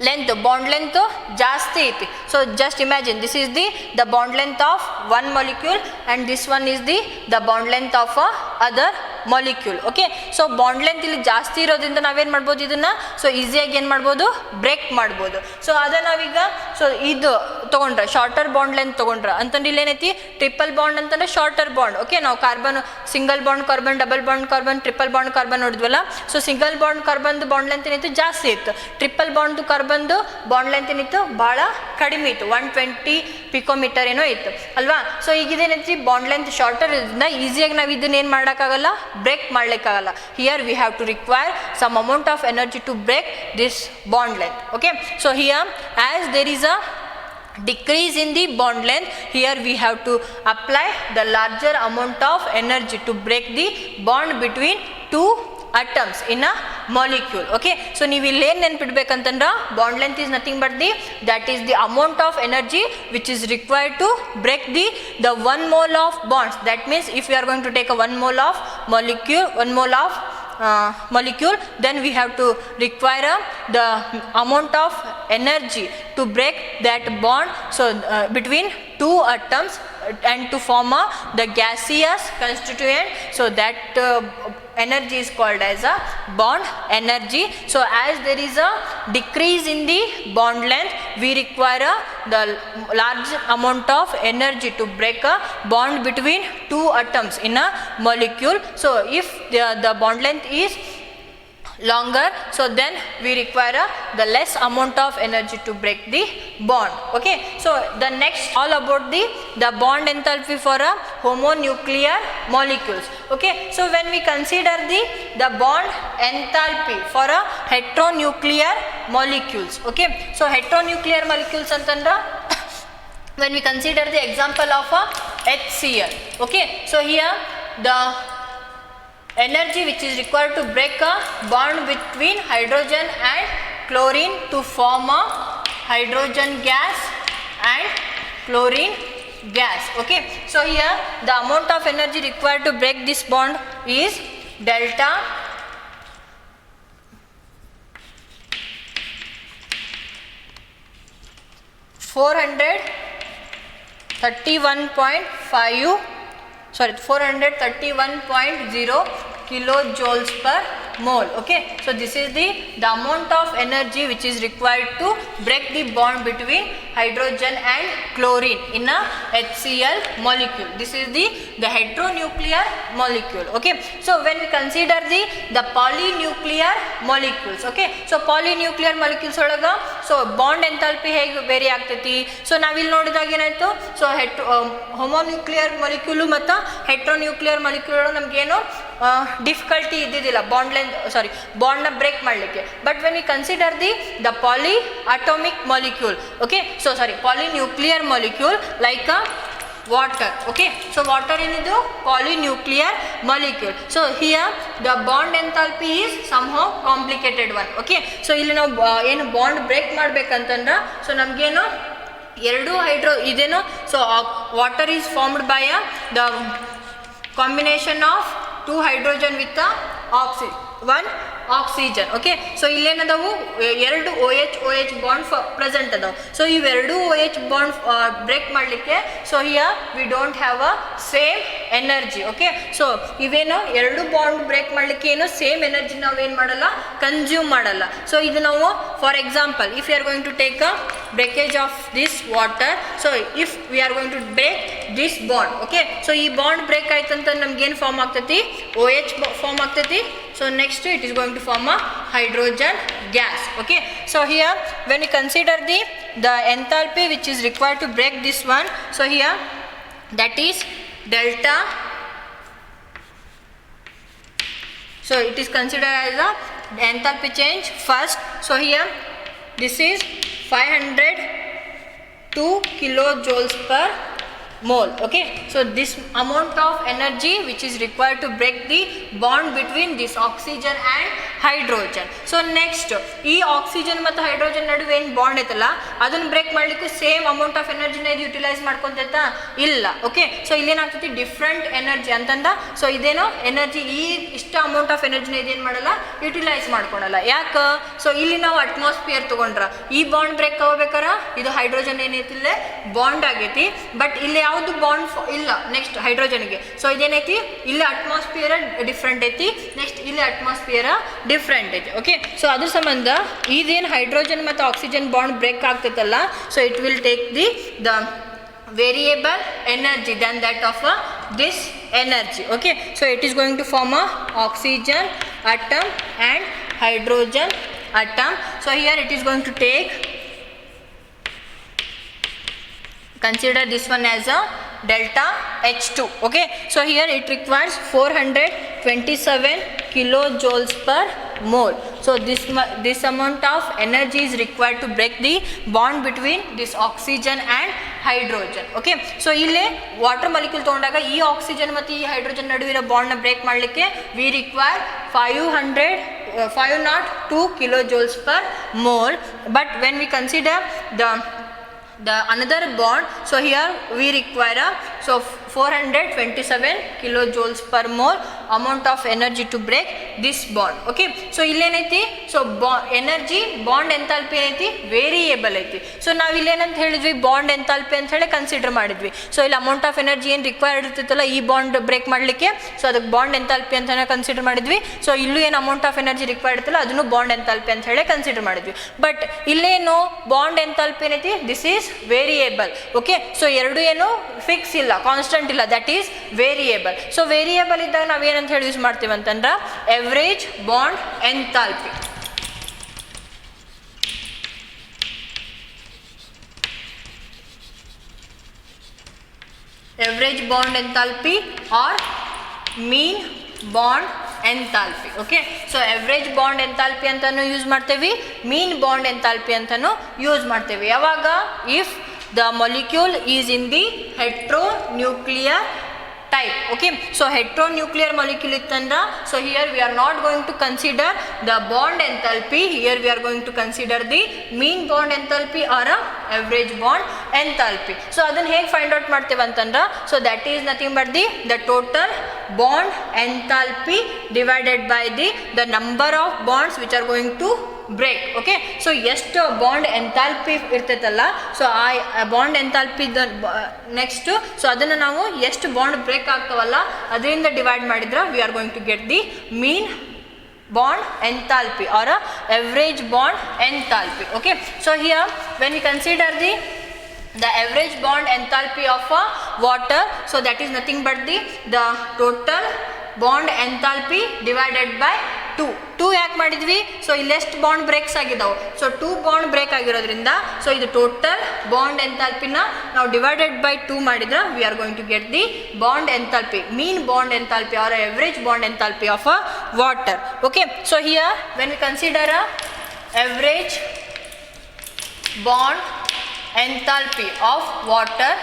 ಲೆಂತ್, ಬಾಂಡ್ ಲೆಂತ್ ಜಾಸ್ತಿ ಐತಿ. So just imagine, this is the bond length of one molecule and this one is the bond length of other molecule. Okay, so bond length ಇಲ್ಲಿ ಜಾಸ್ತಿ ಇರೋದ್ರಿಂದ ನಾವೇನು ಮಾಡ್ಬೋದು, ಇದನ್ನು ಸೊ ಈಸಿಯಾಗಿ ಏನು ಮಾಡ್ಬೋದು, ಬ್ರೇಕ್ ಮಾಡ್ಬೋದು. ಸೊ ಅದ ನಾವೀಗ ಸೊ ಇದು ತೊಗೊಂಡ್ರೆ ಶಾರ್ಟರ್ ಬಾಂಡ್ ಲೆಂತ್ ತೊಗೊಂಡ್ರೆ ಅಂತಂದ್ರೆ ಇಲ್ಲೇನೈತಿ ಟ್ರಿಪಲ್ ಬಾಂಡ್ ಅಂತಂದ್ರೆ ಶಾರ್ಟರ್ ಬಾಂಡ್. ಓಕೆ, ನಾವು carbon single bond carbon, double bond carbon, triple bond carbon ನೋಡಿದ್ವಲ್ಲ. ಸೊ ಸಿಂಗಲ್ ಬಾಂಡ್ ಕಾರ್ಬನ್ದು ಬಾಂಡ್ ಲೆಂತ್ ಏನಿತ್ತು ಜಾಸ್ತಿ ಇತ್ತು, ಟ್ರಿಪಲ್ ಬಾಂಡ್ದು ಕಾರ್ಬನ್ದು ಬಾಂಡ್ ಲೆಂತ್ ಏನಿತ್ತು ಭಾಳ ಕಡಿಮೆ ಇತ್ತು, 120 ಪಿಕೋಮೀಟರ್ ಏನೋ ಇತ್ತು ಅಲ್ವಾ. ಸೊ ಈಗ ಇದೇನೈತಿ ಬಾಂಡ್ ಲೆಂತ್ ಶಾರ್ಟರ್ ಇರೋದ್ರಿಂದ ಈಸಿಯಾಗಿ ನಾವು ಇದನ್ನ ಏನು ಮಾಡೋಕ್ಕಾಗಲ್ಲ, ಬ್ರೇಕ್ ಮಾಡ್ಲಿಕ್ಕಾಗಲ್ಲ. Here we have to require some amount of energy to break this bond length. Okay, so here as there is a decrease in the bond length, here we have to apply the larger amount of energy to break the bond between two atoms in a molecule. Okay, so ನೀವು ಇಲ್ಲಿ ಏನು ನೆನ್ಪಿಡ್ಬೇಕಂತಂದ್ರೆ bond length is nothing but that is the amount of energy which is required to break the 1 mole of bonds. That means if we are going to take a 1 mole of molecule, then we have to require the amount of energy to break that bond, so between two atoms and to form the gaseous constituent, so that energy is called as a bond energy. So as there is a decrease in the bond length, we require the large amount of energy to break a bond between two atoms in a molecule. So if the bond length is longer, so then we require the less amount of energy to break the bond. Okay, so the next all about the bond enthalpy for a homonuclear molecules. Okay, so when we consider the bond enthalpy for a heteronuclear molecules, okay, so heteronuclear molecules antandra when we consider the example of a HCl. Okay, so here the energy which is required to break a bond between hydrogen and chlorine to form a hydrogen gas and chlorine gas. Okay, so here the amount of energy required to break this bond is delta $431.0 kilojoules per mole. Okay, so this is the amount of energy which is required to break the bond between hydrogen and chlorine in a HCl molecule. This is the heteronuclear molecule. Okay, so when we consider the polynuclear molecules, okay, so polynuclear molecules olaga so bond enthalpy hege vary ಆಗ್ತೈತಿ. So ನಾವಿಲ್ಲಿ ನೋಡಿದಾಗ ಏನಾಯ್ತು, so ಹೋಮೋನ್ಯೂಕ್ಲಿಯರ್ molecule ಮತ್ತು ಹೆಟ್ರೋನ್ಯೂಕ್ಲಿಯರ್ molecule ನಮಗೇನು difficulty ಇದ್ದಿದ್ದಿಲ್ಲ ಬಾಂಡ್ನ break ಮಾಡಲಿಕ್ಕೆ. But when we consider the polyatomic molecule, okay, so polynuclear molecule like water. Okay, so water ಏನಿದು polynuclear molecule. So here the bond enthalpy is somehow complicated one. Okay, so ಇಲ್ಲಿ ನಾವು ಏನು bond break ಮಾಡ್ಬೇಕಂತಂದ್ರೆ so ನಮಗೇನು ಎರಡು ಇದೇನು, so water is formed by the combination of 2 hydrogen with one oxygen. Okay, so ಇಲ್ಲೇನದಾವು ಎರಡು OH bond present ಅದಾವೆ. So ಇವೆರಡು OH ಬಾಂಡ್ ಬ್ರೇಕ್ ಮಾಡಲಿಕ್ಕೆ so here we don't have a same energy. Okay, so ಇವೇನು ಎರಡು bond break ಮಾಡಲಿಕ್ಕೆ ಏನು same energy ನಾವೇನು ಮಾಡಲ್ಲ, ಕನ್ಸ್ಯೂಮ್ ಮಾಡಲ್ಲ. ಸೊ ಇದು ನಾವು for example if you are going to take a breakage of this water, so if we are going to break this bond, okay, so ಈ ಬಾಂಡ್ ಬ್ರೇಕ್ ಆಯ್ತಂತ ನಮ್ಗೇನು ಫಾರ್ಮ್ ಆಗ್ತೈತಿ, OH form ಆಗ್ತೈತಿ. So next it is going to form a hydrogen gas. Okay, so here when we consider the enthalpy which is required to break this one, so here that is delta, so it is considered as a enthalpy change first. So here this is 502 kilojoules per mole. Okay, so this amount of energy which is required to break the bond between this oxygen and hydrogen. So next ಈ oxygen ಮತ್ತು hydrogen ನಡುವೆ ಏನು bond ಐತಲ್ಲ ಅದನ್ನು break ಮಾಡಲಿಕ್ಕೆ same amount of ಎನರ್ಜಿನ ಇದು utilise ಮಾಡ್ಕೊಂತೈತಾ ಇಲ್ಲ. Okay, so ಇಲ್ಲೇನಾಗ್ತೈತಿ different energy ಅಂತಂದ. ಸೊ ಇದೇನೋ ಎನರ್ಜಿ ಈ ಇಷ್ಟ ಅಮೌಂಟ್ ಆಫ್ ಎನರ್ಜಿನ ಇದೇನು ಮಾಡಲ್ಲ, ಯುಟಿಲೈಸ್ ಮಾಡ್ಕೊಳಲ್ಲ. ಯಾಕೆ, ಸೊ ಇಲ್ಲಿ ನಾವು ಅಟ್ಮಾಸ್ಫಿಯರ್ ತಗೊಂಡ್ರ ಈ ಬಾಂಡ್ ಬ್ರೇಕ್ ಆಗಬೇಕಾರ ಇದು ಹೈಡ್ರೋಜನ್ ಏನೈತಿ ಇಲ್ಲೇ ಬಾಂಡ್ ಆಗೈತಿ, ಬಟ್ ಇಲ್ಲಿ ಯಾವುದು ಬಾಂಡ್ ಇಲ್ಲ ನೆಕ್ಸ್ಟ್ ಹೈಡ್ರೋಜನ್ಗೆ. ಸೊ ಇದೇನೈತಿ ಇಲ್ಲಿ ಅಟ್ಮಾಸ್ಫಿಯರ್ ಡಿಫ್ರೆಂಟ್ ಐತಿ, ನೆಕ್ಸ್ಟ್ ಇಲ್ಲಿ ಅಟ್ಮಾಸ್ಫಿಯರ್ ಡಿಫ್ರೆಂಟ್ ಐತಿ. ಓಕೆ, ಸೊ ಅದ್ರ ಸಂಬಂಧ ಇದೇನು ಹೈಡ್ರೋಜನ್ ಮತ್ತು ಆಕ್ಸಿಜನ್ ಬಾಂಡ್ ಬ್ರೇಕ್ ಆಗ್ತೈತಲ್ಲ, so it will take the variable energy than that of this energy. Okay, so it is going to form a oxygen atom and hydrogen atom. So here it is going to take consider this one as a delta H2. Okay, so here it requires 427 kilojoules per mole. So this amount of energy is required to break the bond between this oxygen and hydrogen. Okay, so ಇಲ್ಲಿ water molecule ತಗೊಂಡಾಗ ಈ oxygen ಮತ್ತು ಈ hydrogen ನಡುವಿನ ಬಾಂಡ್ನ break ಮಾಡಲಿಕ್ಕೆ we require 502 kilojoules per mole. But when we consider the another bond, so here we require 427 kilojoules per mole amount of energy to break this bond. Okay, so ಇಲ್ಲಿ ಏನೈತಿ, so energy bond enthalpy ಏನೈತಿ, variable ಐತಿ. So ನಾವು ಇಲ್ಲೇನಂತ ಹೇಳಿದ್ವಿ, bond enthalpy ಅಂತ ಹೇಳಿ consider ಮಾಡಿದ್ವಿ. So ಇಲ್ಲಿ ಅಮೌಂಟ್ ಆಫ್ ಎನರ್ಜಿ ಏನು ರಿಕ್ವೈರ್ಡ್ ಇರ್ತೈತಲ್ಲ ಈ ಬಾಂಡ್ ಬ್ರೇಕ್ ಮಾಡಲಿಕ್ಕೆ, ಸೊ ಅದಕ್ಕೆ ಬಾಂಡ್ ಎಂಥಾಲ್ಪಿ ಅಂತ ಕನ್ಸಿಡರ್ ಮಾಡಿದ್ವಿ. ಸೊ ಇಲ್ಲೂ ಏನು ಅಮೌಂಟ್ ಆಫ್ ಎನರ್ಜಿ ರಿಕ್ವೈರ್ಡ್ ಇರ್ತಲ್ಲ ಅದನ್ನು ಬಾಂಡ್ ಎಂಥಾಲ್ಪಿ ಅಂತ ಹೇಳಿ ಕನ್ಸಿಡರ್ ಮಾಡಿದ್ವಿ. ಬಟ್ ಇಲ್ಲೇನು ಬಾಂಡ್ ಎಂಥಾಲ್ಪಿ ಏನೈತಿ, this is variable. Okay, so ಎರಡು ಏನು ಫಿಕ್ಸ್ ಇಲ್ಲ, ಕಾನ್ಸ್ಟೆಂಟ್ ಇಲ್ಲ, that is variable. So variable ಇದ್ದಾಗ ನಾವು ಏನಂತ ಹೇಳಿ ಯೂಸ್ ಮಾಡ್ತೀವಿ ಅಂತಂದ್ರೆ average bond enthalpy. Average bond enthalpy or mean bond enthalpy. Okay, so average bond enthalpy ಅಂತಾನು ಯೂಸ್ ಮಾಡ್ತೇವೆ, ಮೀನ್ ಬಾಂಡ್ ಎಂಥಾಲ್ಪಿ ಅಂತಾನು ಯೂಸ್ ಮಾಡ್ತೇವೆ. ಯಾವಾಗ if the molecule is in the heteronuclear type. Okay, so heteronuclear molecule ittandra, so here we are not going to consider the bond enthalpy, here we are going to consider the mean bond enthalpy or a average bond enthalpy. So adan hege find out ಮಾಡ್ತೇವೆ ಅಂತಂದ್ರೆ, so that is nothing but the total bond enthalpy divided by the number of bonds which are going to break. Okay, so ಎಷ್ಟು bond enthalpy ಇರ್ತೈತಲ್ಲ, so ಆ bond enthalpy next, so ಅದನ್ನು ನಾವು ಎಷ್ಟು bond break ಆಗ್ತಾವಲ್ಲ ಅದರಿಂದ divide ಮಾಡಿದ್ರೆ we are going to get the mean bond enthalpy or a average bond enthalpy. Okay, so here when we consider the average bond enthalpy of a water, so that is nothing but the total bond enthalpy divided by 2 ಯಾಕೆ ಮಾಡಿದ್ವಿ, so ಇಲ್ಲಿ ಎಷ್ಟು bond breaks ಆಗಿದಾವೆ, so 2 bond break ಆಗಿರೋದ್ರಿಂದ so ಇದು total bond ಎಂಥಾಲ್ಪಿನ ನಾವು divided by 2 ಮಾಡಿದ್ರೆ we are going to get the bond enthalpy, mean bond enthalpy or average bond enthalpy of a water. Okay, so here when we consider a average bond enthalpy of water,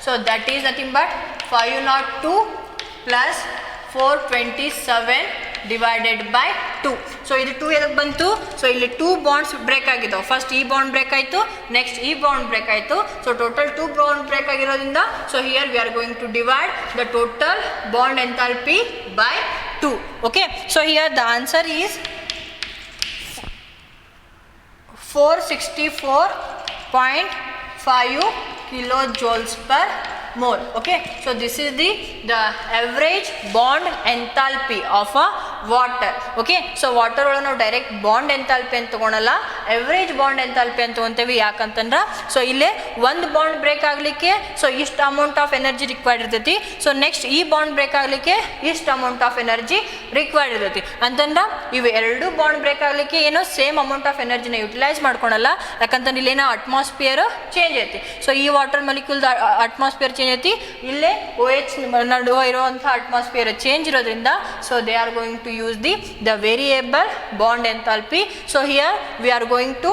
so that is nothing but 502 plus 427 divided by 2. So ಇದು 2 ಎದಕ್ಕೆ ಬಂತು, so ಇಲ್ಲಿ 2 bonds break ಆಗಿದ್ದಾವೆ. First ಈ bond break ಆಯಿತು, next ಈ bond break ಆಯಿತು. So total 2 bond break ಆಗಿರೋದ್ರಿಂದ so here we are going to divide the total bond enthalpy by 2. Okay, so here the answer is 464.5 kilojoules per mole. Okay, so this is the average bond enthalpy of a water. Okay, so water ಒಳಗೆ ನಾವು direct bond enthalpy ಅಂತ ತಗೊಳಲ್ಲ, average bond enthalpy ಅಂತ ತಗೊಂತೇವೆ. ಯಾಕಂತಂದ್ರೆ so ಇಲ್ಲೇ ಒಂದು bond break ಆಗಲಿಕ್ಕೆ so ಇಷ್ಟು ಅಮೌಂಟ್ ಆಫ್ ಎನರ್ಜಿ ರಿಕ್ವೈರ್ಡ್ ಇರ್ತೈತಿ, ಸೊ ನೆಕ್ಸ್ಟ್ ಈ ಬಾಂಡ್ ಬ್ರೇಕ್ ಆಗಲಿಕ್ಕೆ ಇಷ್ಟು ಅಮೌಂಟ್ ಆಫ್ ಎನರ್ಜಿ ರಿಕ್ವೈರ್ಡ್ ಇರ್ತೈತಿ. ಅಂತಂದ್ರೆ ಇವು ಎರಡು ಬಾಂಡ್ ಬ್ರೇಕ್ ಆಗಲಿಕ್ಕೆ ಏನೋ ಸೇಮ್ ಅಮೌಂಟ್ ಆಫ್ ಎನರ್ಜಿನ ಯುಟಿಲೈಸ್ ಮಾಡ್ಕೊಳಲ್ಲ, ಯಾಕಂತಂದ್ರೆ ಇಲ್ಲೇನೋ ಅಟ್ಮಾಸ್ಫಿಯರ್ ಚೇಂಜ್ ಐತಿ. ಸೊ ಈ ವಾಟರ್ ಮಾಲಿಕ್ಯೂಲ್ ಅಟ್ಮಾಸ್ಫಿಯರ್ ಚೇಂಜ್ ಐತಿ, ಇಲ್ಲೇ OH ನಡುವೆ ಇರುವಂಥ ಅಟ್ಮಾಸ್ಫಿಯರ್ ಚೇಂಜ್ ಇರೋದ್ರಿಂದ so they are going to use the variable bond enthalpy. So here we are going to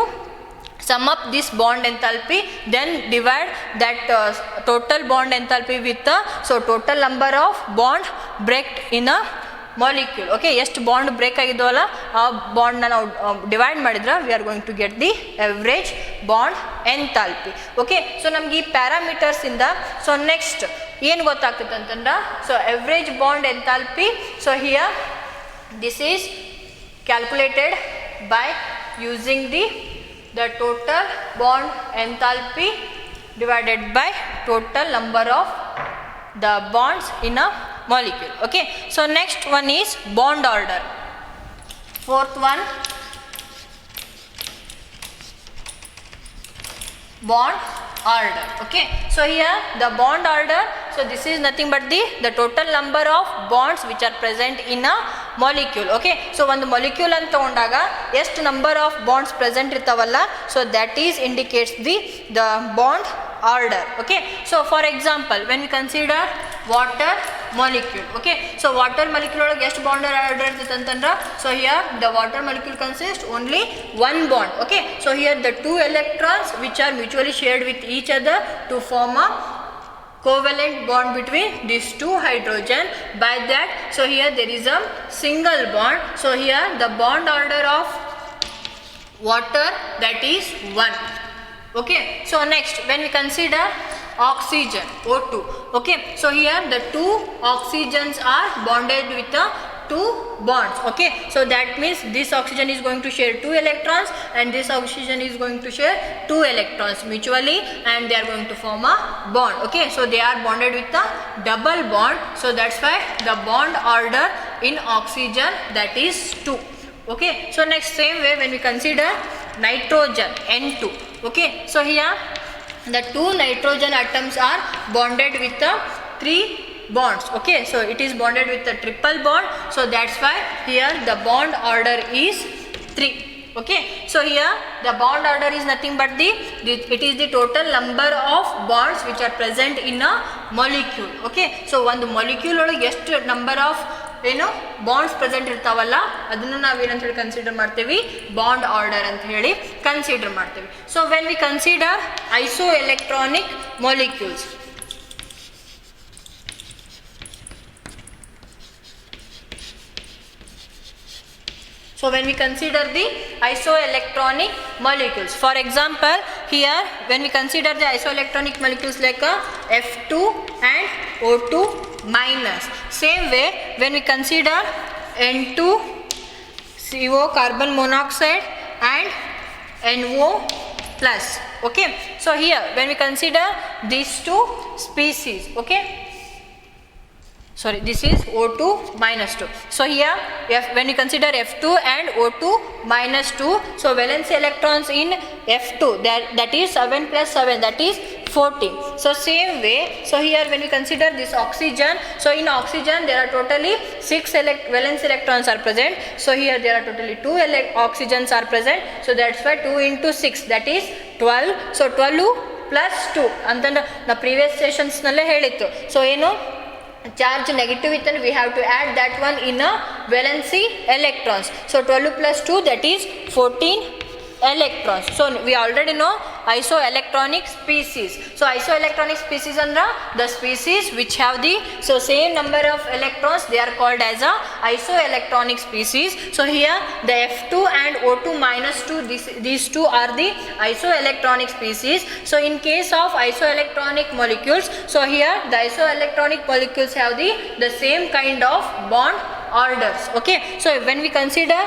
sum up this bond enthalpy, then divide that total bond enthalpy with the so total number of bond breaked in a molecule. Okay, ಎಷ್ಟು bond break ಆಗಿದ್ದವಲ್ಲ ಆ ಬಾಂಡ್ನ ನಾವು divide ಮಾಡಿದ್ರೆ we are going to get the average bond enthalpy. Okay, so ನಮ್ಗೆ ಈ ಪ್ಯಾರಾಮೀಟರ್ಸಿಂದ ಸೊ ನೆಕ್ಸ್ಟ್ ಏನು ಗೊತ್ತಾಗ್ತದೆ ಅಂತಂದ್ರೆ, so average bond enthalpy, so here this is calculated by using the total bond enthalpy divided by total number of the bonds in a molecule. Okay, so next one is bond order. Fourth one, bond order. Okay, so here the bond order, so this is nothing but the total number of bonds which are present in a molecule. Okay, so ಒಂದು molecule ಅಂತ ತಗೊಂಡಾಗ ಎಷ್ಟು number of bonds present ಇರ್ತಾವಲ್ಲ, so that is indicates the bond order. Okay, so for example when we consider water molecule, okay, so water molecule ಒಳಗೆ ಎಷ್ಟು bond order ಇರ್ತೈತೆ ಅಂತಂದ್ರೆ, so here the water molecule consists only one bond. Okay, so here the two electrons which are mutually shared with each other to form a covalent bond between these two hydrogen. By that, so here there is a single bond, so here the bond order of water, that is 1. Okay, so next when we consider oxygen, O2, okay, so here the two oxygens are bonded with the two bonds. Okay, so that means this oxygen is going to share 2 electrons and this oxygen is going to share 2 electrons mutually, and they are going to form a bond. Okay, so they are bonded with a double bond, so that's why the bond order in oxygen, that is 2. Okay, so next same way when we consider nitrogen, N2. Okay, so here the two nitrogen atoms are bonded with the 3 bonds. Okay, so it is bonded with a triple bond, so that's why here the bond order is 3. Okay, so here the bond order is nothing but it is the total number of bonds which are present in a molecule. Okay, so ಒಂದು molecule ಒಳಗೆ ಎಷ್ಟು number of bonds present ಇರ್ತಾವಲ್ಲ, ಅದನ್ನು ನಾವೇನಂತ ಹೇಳಿ consider ಮಾಡ್ತೀವಿ, bond order ಅಂತ ಹೇಳಿ ಕನ್ಸಿಡರ್ ಮಾಡ್ತೀವಿ. So when we consider iso electronic molecules, so when we consider the isoelectronic molecules, for example here when we consider the isoelectronic molecules like F2 and O2 minus, same way when we consider N2CO carbon monoxide and NO plus. Okay, so here when we consider these two species, okay, sorry, this is O2 minus 2. So here when we consider F2 and O2 minus 2, so valency electrons in F2, that is 7 plus 7, that is 14. So same way, so here when we consider this oxygen, so in oxygen there are totally 6 valence electrons are present, so here there are totally 2 oxygens are present, so that's why 2 into 6, that is 12. So 12 plus 2 ಅಂತಂದ್ರೆ ನಾ previous sessions ನಲ್ಲೇ ಹೇಳಿತ್ತು. So ಏನು charge negative itan, we have to add that one in a valency electrons, so 12 plus 2, that is 14 electrons. So we already know isoelectronic species. So isoelectronic species andra the species which have the same number of electrons, they are called as a isoelectronic species. So here the F2 and O2 minus 2, these two are the isoelectronic species. So in case of isoelectronic molecules, so here the isoelectronic molecules have the same kind of bond orders. Okay, so when we consider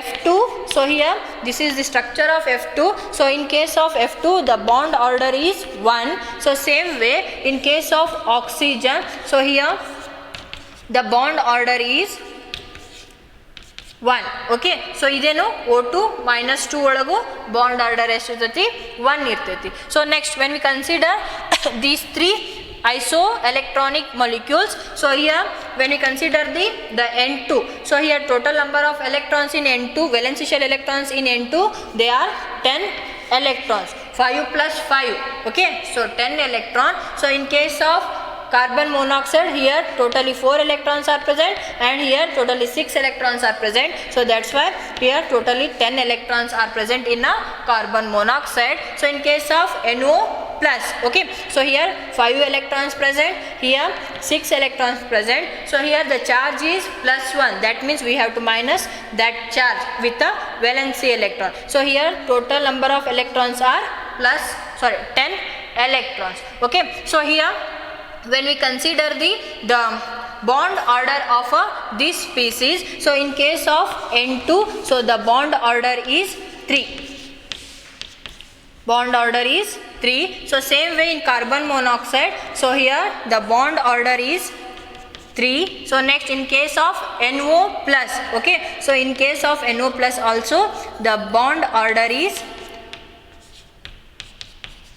F2, so here this is the structure of F2. So in case of F2 the bond order is 1. So same way in case of oxygen, so here the bond order is 1. Okay, so ideno O2 minus 2 ಒಳಗು bond order ಎಷ್ಟು ಇರ್ತೈತಿ, 1 ಇರ್ತೈತಿ. So next when we consider these three isoelectronic molecules, so here when we consider the N2, so here total number of electrons in N2, valence shell electrons in N2, they are 10 electrons, 5 plus 5. Okay, so 10 electrons. So in case of carbon monoxide, here totally 4 electrons are present and here totally 6 electrons are present, so that's why here totally 10 electrons are present in a carbon monoxide. So in case of NO plus, okay, so here 5 electrons present, here 6 electrons present, so here the charge is plus 1, that means we have to minus that charge with the valency electron. So here total number of electrons are 10 electrons. Okay, so here when we consider the bond order of this species, so in case of N2, so the bond order is 3. Bond order is 3. So same way in carbon monoxide, so here the bond order is 3. So next in case of NO plus, okay, so in case of NO plus also the bond order is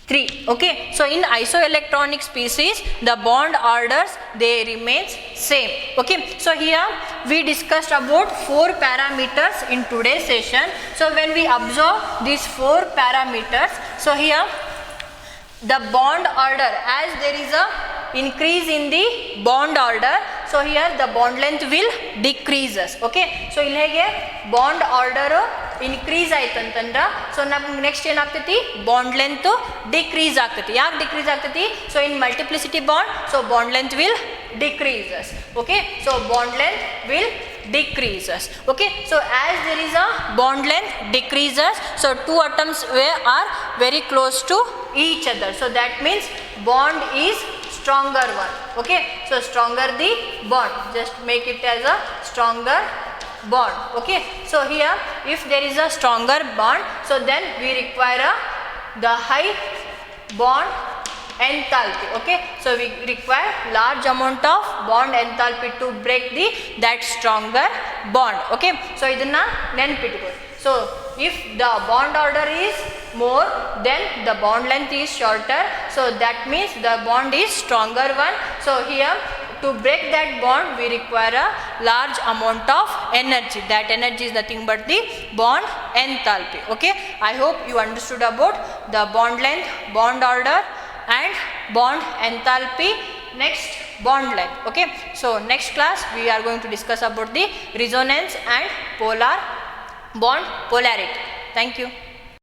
3. Okay, so in isoelectronic species the bond orders they remains same. Okay, so here we discussed about 4 parameters in today's session. So when we observe these 4 parameters, so here the bond order, as there is a increase in the bond order, so here the bond length will decreases. Okay, so ಇಲ್ಲಿ ಹೇಗೆ bond order increase ಆಯ್ತು ಅಂತಂದ್ರೆ so ನಮ್ಗೆ next ಏನಾಗ್ತೈತಿ bond length decrease ಆಗ್ತೈತಿ. ಯಾಕೆ decrease ಆಗ್ತೈತಿ? So in multiplicity bond, so bond length will decreases. Okay, so bond length will decreases. Okay, so as there is a bond length decreases, so 2 atoms are very close to each other, so that means bond is stronger one. Okay, so stronger the bond, just make it as a stronger bond. Okay, so here if there is a stronger bond, so then we require the high bond enthalpy. Okay, so we require large amount of bond enthalpy to break that stronger bond. Okay, so idanna nenpittukolli. So if the bond order is more, then the bond length is shorter, so that means the bond is stronger one. So here to break that bond we require a large amount of energy. That energy is nothing but the bond enthalpy. Okay, I hope you understood about the bond length, bond order and bond enthalpy. Next, bond length. Okay, so next class we are going to discuss about the resonance and polar bond polarity. Thank you.